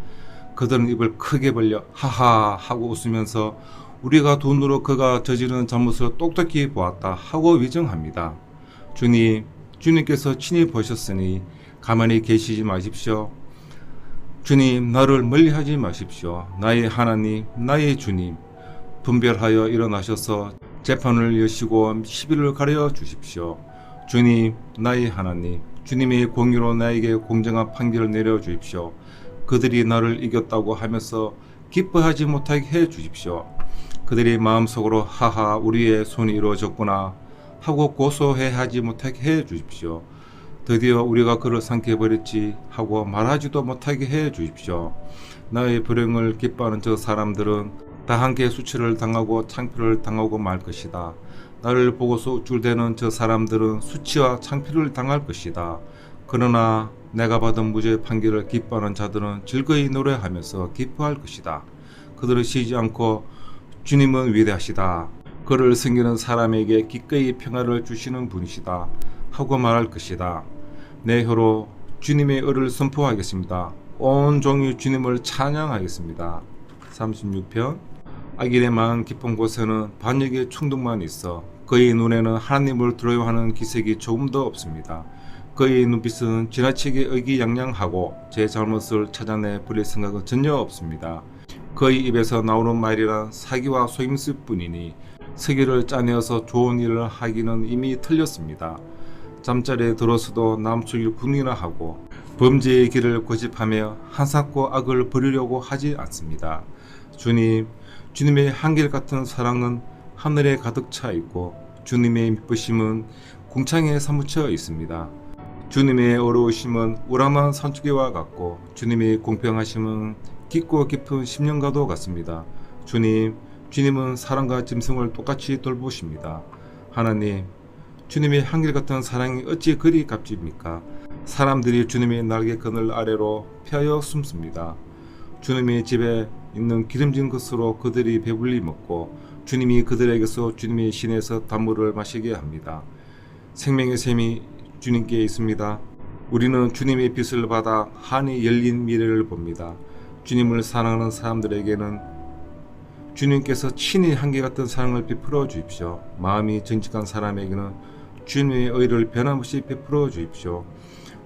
그들은 입을 크게 벌려 하하 하고 웃으면서 우리가 돈으로 그가 저지르는 잘못을 똑똑히 보았다 하고 위정합니다. 주님께서 친히 보셨으니 가만히 계시지 마십시오. 주님, 나를 멀리하지 마십시오. 나의 하나님, 나의 주님, 분별하여 일어나셔서 재판을 여시고 시비를 가려 주십시오. 주님, 나의 하나님, 주님의 공의로 나에게 공정한 판결을 내려 주십시오. 그들이 나를 이겼다고 하면서 기뻐하지 못하게 해 주십시오. 그들이 마음속으로 하하 우리의 손이 이루어졌구나 하고 고소해하지 못하게 해 주십시오. 드디어 우리가 그를 삼켜버렸지 하고 말하지도 못하게 해 주십시오. 나의 불행을 기뻐하는 저 사람들은 다 함께 수치를 당하고 창피를 당하고 말 것이다. 나를 보고서 우쭐대는 저 사람들은 수치와 창피를 당할 것이다. 그러나 내가 받은 무죄 판결을 기뻐하는 자들은 즐거이 노래하면서 기뻐할 것이다. 그들은 쉬지 않고 주님은 위대하시다. 그를 섬기는 사람에게 기꺼이 평화를 주시는 분이시다 하고 말할 것이다. 내 혀로 주님의 의를 선포하겠습니다. 온 종일 주님을 찬양하겠습니다. 36편. 악인의 마음 깊은 곳에는 반역의 충동만 있어 그의 눈에는 하나님을 두려워하는 기색이 조금도 없습니다. 그의 눈빛은 지나치게 의기양양하고 제 잘못을 찾아내 버릴 생각은 전혀 없습니다. 그의 입에서 나오는 말이란 사기와 속임수 뿐이니 서기를 짜내어서 좋은 일을 하기는 이미 틀렸습니다. 잠자리에 들어서도 남쪽일 군이나 하고 범죄의 길을 고집하며 한사코 악을 버리려고 하지 않습니다. 주님의 한결같은 사랑은 하늘에 가득 차 있고 주님의 미쁘심은 궁창에 사무쳐 있습니다. 주님의 어려우심은 우람한 산초기와 같고 주님의 공평하심은 깊고 깊은 심령과도 같습니다. 주님은 사랑과 짐승을 똑같이 돌보십니다. 하나님, 주님의 한결같은 사랑이 어찌 그리 값집니까? 사람들이 주님의 날개 그늘 아래로 펴여 숨습니다. 주님의 집에 있는 기름진 것으로 그들이 배불리 먹고 주님이 그들에게서 주님의 신에서 단물을 마시게 합니다. 생명의 샘이 주님께 있습니다. 우리는 주님의 빛을 받아 한이 열린 미래를 봅니다. 주님을 사랑하는 사람들에게는 주님께서 친히 한결같은 사랑을 베풀어 주십시오. 마음이 정직한 사람에게는 주님의 의를 변함없이 베풀어 주십시오.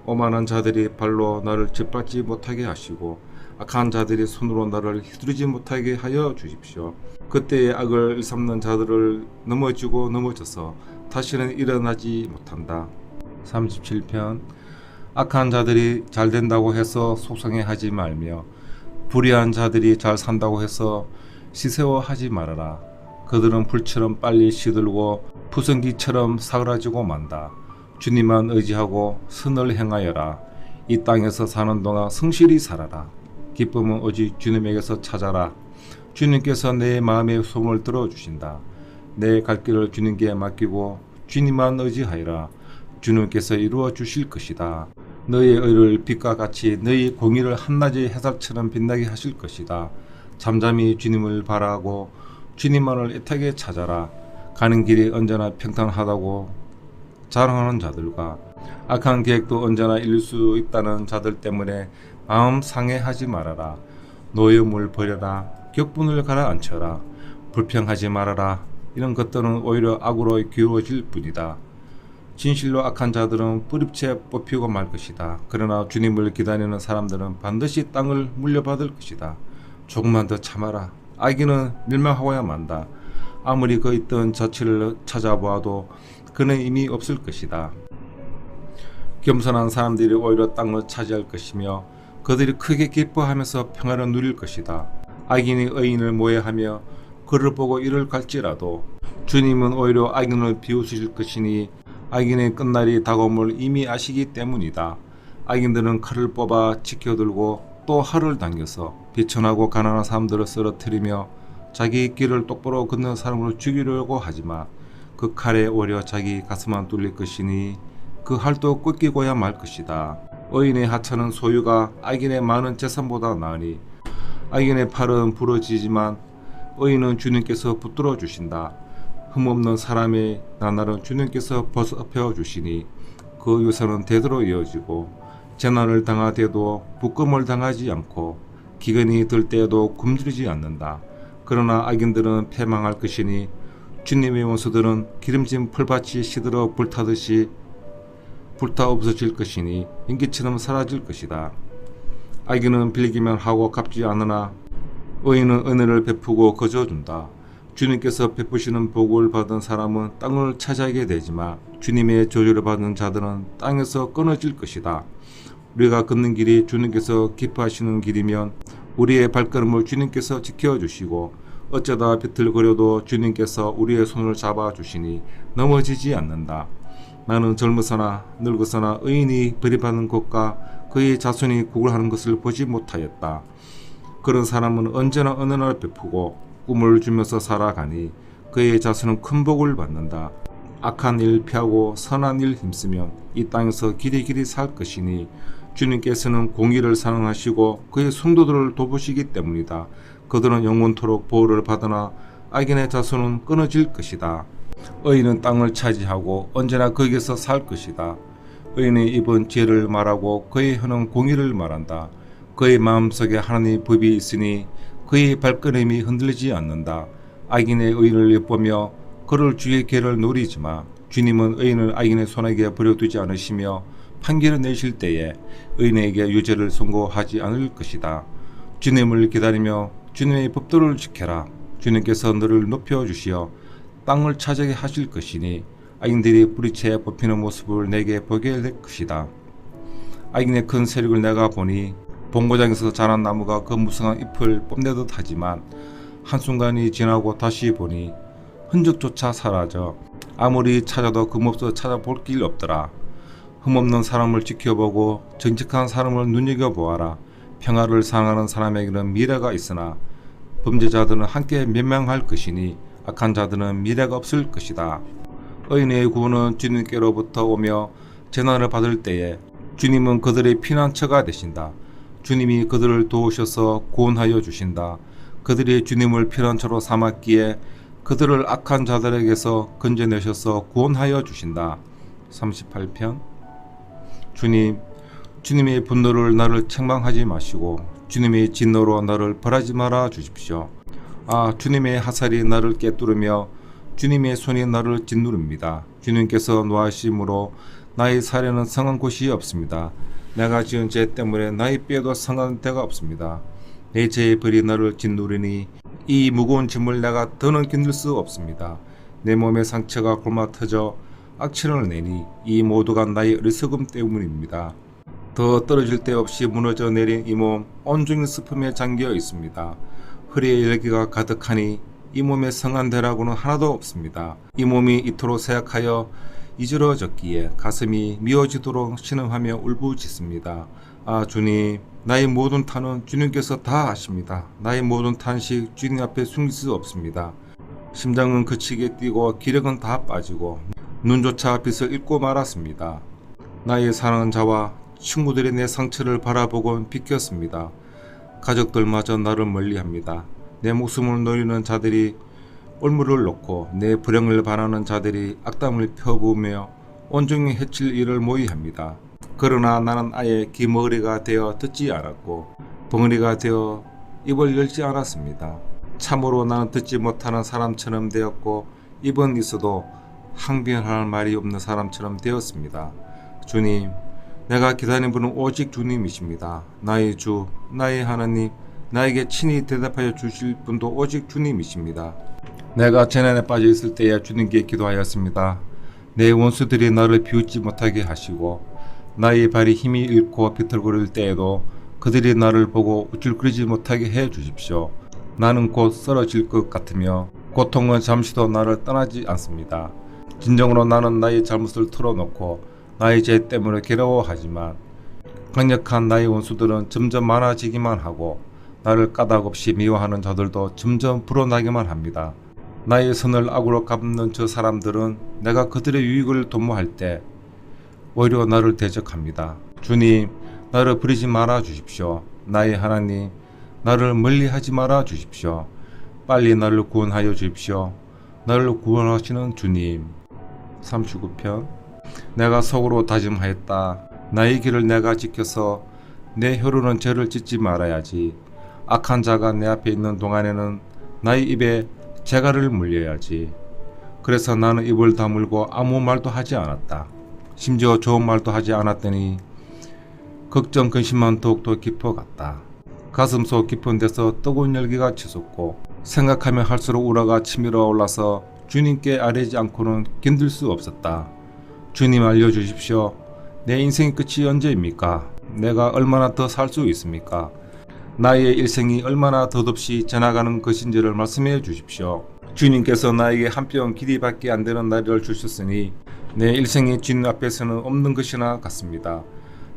오만한 자들이 발로 나를 짓밟지 못하게 하시고 악한 자들이 손으로 나를 휘두르지 못하게 하여 주십시오. 그때의 악을 일삼는 자들을 넘어져서 다시는 일어나지 못한다. 37편. 악한 자들이 잘 된다고 해서 속상해하지 말며 불의한 자들이 잘 산다고 해서 시세워하지 말아라. 그들은 불처럼 빨리 시들고 푸성기처럼 사그라지고 만다. 주님만 의지하고 선을 행하여라. 이 땅에서 사는 동안 성실히 살아라. 기쁨은 오직 주님에게서 찾아라. 주님께서 내 마음의 소원을 들어주신다. 내 갈 길을 주님께 맡기고 주님만 의지하여라. 주님께서 이루어 주실 것이다. 너의 의를 빛과 같이 너의 공의를 한낮의 햇살처럼 빛나게 하실 것이다. 잠잠히 주님을 바라고 주님만을 애타게 찾아라. 가는 길이 언제나 평탄하다고 자랑하는 자들과 악한 계획도 언제나 이룰 수 있다는 자들 때문에 마음 상해하지 말아라. 노여움을 버려라. 격분을 가라앉혀라. 불평하지 말아라. 이런 것들은 오히려 악으로 기울어질 뿐이다. 진실로 악한 자들은 뿌리채 뽑히고 말 것이다. 그러나 주님을 기다리는 사람들은 반드시 땅을 물려받을 것이다. 조금만 더 참아라. 악인은 멸망하고야 만다. 아무리 그 있던 자취를 찾아보아도 그는 이미 없을 것이다. 겸손한 사람들이 오히려 땅을 차지할 것이며 그들이 크게 기뻐하면서 평화를 누릴 것이다. 악인이 의인을 모해하며 그를 보고 이를 갈지라도 주님은 오히려 악인을 비웃으실 것이니 악인의 끝날이 다가옴을 이미 아시기 때문이다. 악인들은 칼을 뽑아 지켜들고 또 활을 당겨서 비천하고 가난한 사람들을 쓰러뜨리며 자기 길을 똑바로 걷는 사람을 죽이려고 하지만 그 칼에 오히려 자기 가슴만 뚫릴 것이니 그 활도 꺾이고야 말 것이다. 의인의 하찮은 소유가 악인의 많은 재산보다 나으니 악인의 팔은 부러지지만 의인은 주님께서 붙들어 주신다. 흠없는 사람의 나날은 주님께서 벗어펴 주시니 그 유산은 대대로 이어지고 재난을 당하되도 부끄럼을 당하지 않고 기근이 들 때에도 굶주리지 않는다. 그러나 악인들은 패망할 것이니 주님의 원수들은 기름진 풀밭이 시들어 불타듯이 불타 없어질 것이니 인기처럼 사라질 것이다. 악인은 빌기만 하고 갚지 않으나 의인은 은혜를 베푸고 거저준다. 주님께서 베푸시는 복을 받은 사람은 땅을 차지하게 되지만 주님의 저주를 받은 자들은 땅에서 끊어질 것이다. 우리가 걷는 길이 주님께서 기뻐하시는 길이면 우리의 발걸음을 주님께서 지켜주시고 어쩌다 비틀거려도 주님께서 우리의 손을 잡아주시니 넘어지지 않는다. 나는 젊어서나 늙어서나 의인이 버림받는 것과 그의 자손이 구걸하는 것을 보지 못하였다. 그런 사람은 언제나 은혜를 베푸고 꿈을 주면서 살아가니 그의 자손은 큰 복을 받는다. 악한 일 피하고 선한 일 힘쓰면 이 땅에서 길이길이 살 것이니 주님께서는 공의를 사랑하시고 그의 성도들을 돕으시기 때문이다. 그들은 영원토록 보호를 받으나 악인의 자손은 끊어질 것이다. 의인은 땅을 차지하고 언제나 거기에서 살 것이다. 의인의 입은 죄를 말하고 그의 혀는 공의를 말한다. 그의 마음속에 하나님의 법이 있으니 그의 발걸음이 흔들리지 않는다. 악인의 의인을 엿보며 그를 주의 계를 노리지만 주님은 의인을 악인의 손에게 버려두지 않으시며 판결을 내실 때에 의인에게 유죄를 선고하지 않을 것이다. 주님을 기다리며 주님의 법도를 지켜라. 주님께서 너를 높여주시어 땅을 차지하게 하실 것이니 악인들이 뿌리채 뽑히는 모습을 내게 보게 될 것이다. 악인의 큰 세력을 내가 보니 본고장에서 자란 나무가 그 무성한 잎을 뽐내듯 하지만 한순간이 지나고 다시 보니 흔적조차 사라져 아무리 찾아도 그 몹서 찾아볼 길 없더라. 흠없는 사람을 지켜보고 정직한 사람을 눈여겨보아라. 평화를 사랑하는 사람에게는 미래가 있으나 범죄자들은 함께 멸망할 것이니 악한 자들은 미래가 없을 것이다. 의인의 구원은 주님께로부터 오며 재난을 받을 때에 주님은 그들의 피난처가 되신다. 주님이 그들을 도우셔서 구원하여 주신다. 그들이 주님을 피난처로 삼았기에 그들을 악한 자들에게서 건져내셔서 구원하여 주신다. 38편. 주님의 분노를 나를 책망하지 마시고 주님의 진노로 나를 벌하지 말아 주십시오. 주님의 화살이 나를 꿰뚫으며 주님의 손이 나를 짓누릅니다. 주님께서 노하심으로 나의 살에는 성한 곳이 없습니다. 내가 지은 죄 때문에 나의 뼈에도 성한 데가 없습니다. 내 죄의 벌이 나를 짓누르니 이 무거운 짐을 내가 더는 견딜 수 없습니다. 내 몸의 상처가 골마 터져 악취를 내니 이 모두가 나의 어리석음 때문입니다. 더 떨어질 데 없이 무너져 내린 이 몸 온종일 슬픔에 잠겨 있습니다. 허리에 열기가 가득하니 이 몸에 성한 데라고는 하나도 없습니다. 이 몸이 이토록 쇠약하여 이지러졌기에 가슴이 미어지도록 신음하며 울부짖습니다. 주님, 나의 모든 탄은 주님께서 다 아십니다. 나의 모든 탄식 주님 앞에 숨길 수 없습니다. 심장은 그치게 뛰고 기력은 다 빠지고 눈조차 빛을 잃고 말았습니다. 나의 사랑하는 자와 친구들이 내 상처를 바라보곤 비켰습니다. 가족들마저 나를 멀리합니다. 내 목숨을 노리는 자들이 올무를 놓고 내 불행을 바라는 자들이 악담을 펴부으며 온종일 해칠 일을 모의합니다. 그러나 나는 아예 기머리가 되어 듣지 않았고 벙어리가 되어 입을 열지 않았습니다. 참으로 나는 듣지 못하는 사람처럼 되었고 입은 있어도 항변할 말이 없는 사람처럼 되었습니다. 주님, 내가 기다리는 분은 오직 주님이십니다. 나의 주, 나의 하나님, 나에게 친히 대답하여 주실 분도 오직 주님이십니다. 내가 재난에 빠져 있을 때에 주님께 기도하였습니다. 내 원수들이 나를 비웃지 못하게 하시고 나의 발이 힘이 잃고 비틀거릴 때에도 그들이 나를 보고 우쭐거리지 못하게 해 주십시오. 나는 곧 쓰러질 것 같으며 고통은 잠시도 나를 떠나지 않습니다. 진정으로 나는 나의 잘못을 털어놓고 나의 죄 때문에 괴로워하지만 강력한 나의 원수들은 점점 많아지기만 하고 나를 까닭없이 미워하는 자들도 점점 불어나기만 합니다. 나의 선을 악으로 갚는 저 사람들은 내가 그들의 유익을 도모할 때 오히려 나를 대적합니다. 주님, 나를 버리지 말아 주십시오. 나의 하나님, 나를 멀리하지 말아 주십시오. 빨리 나를 구원하여 주십시오. 나를 구원하시는 주님. 39편. 내가 속으로 다짐하였다. 나의 길을 내가 지켜서 내 혀로는 죄를 짓지 말아야지. 악한 자가 내 앞에 있는 동안에는 나의 입에 재갈을 물려야지. 그래서 나는 입을 다물고 아무 말도 하지 않았다. 심지어 좋은 말도 하지 않았더니 걱정 근심만 더욱더 깊어갔다. 가슴속 깊은 데서 뜨거운 열기가 치솟고 생각하면 할수록 우라가 치밀어 올라서 주님께 아뢰지 않고는 견딜 수 없었다. 주님 알려주십시오. 내 인생의 끝이 언제입니까? 내가 얼마나 더 살 수 있습니까? 나의 일생이 얼마나 덧없이 지나가는 것인지를 말씀해 주십시오. 주님께서 나에게 한 뼘 길이밖에 안 되는 나이를 주셨으니 내 일생이 주님 앞에서는 없는 것이나 같습니다.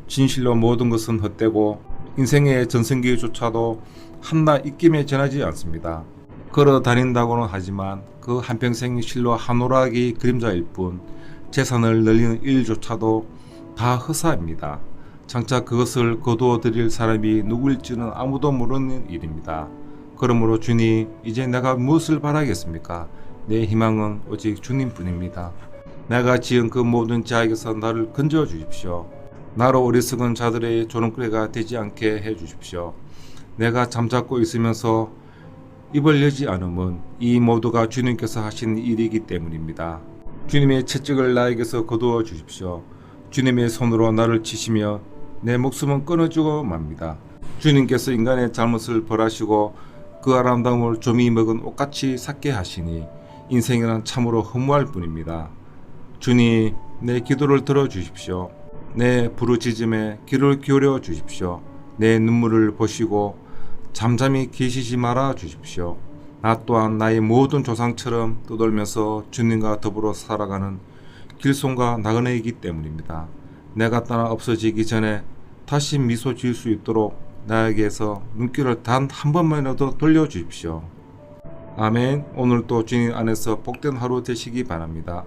진실로 모든 것은 헛되고 인생의 전성기조차도 한나 입김에 지나지 않습니다. 걸어 다닌다고는 하지만 그 한평생이 실로 한오락이 그림자일 뿐 재산을 늘리는 일조차도 다 허사입니다. 장차 그것을 거두어 드릴 사람이 누구일지는 아무도 모르는 일입니다. 그러므로 주님, 이제 내가 무엇을 바라겠습니까? 내 희망은 오직 주님뿐입니다. 내가 지은 그 모든 죄악에서 나를 건져 주십시오. 나로 어리석은 자들의 조롱거리가 되지 않게 해 주십시오. 내가 잠자고 있으면서 입을 열지 않음은 이 모두가 주님께서 하신 일이기 때문입니다. 주님의 채찍을 나에게서 거두어 주십시오. 주님의 손으로 나를 치시며 내 목숨은 끊어지고 맙니다. 주님께서 인간의 잘못을 벌하시고 그 아름다움을 조미 먹은 옷같이 삭게 하시니 인생이란 참으로 허무할 뿐입니다. 주님, 내 기도를 들어주십시오. 내 부르짖음에 귀를 기울여 주십시오. 내 눈물을 보시고 잠잠히 계시지 말아 주십시오. 나 또한 나의 모든 조상처럼 떠돌면서 주님과 더불어 살아가는 길손과 나그네이기 때문입니다. 내가 떠나 없어지기 전에 다시 미소 지을 수 있도록 나에게서 눈길을 단 한 번만이라도 돌려주십시오. 아멘. 오늘도 주님 안에서 복된 하루 되시기 바랍니다.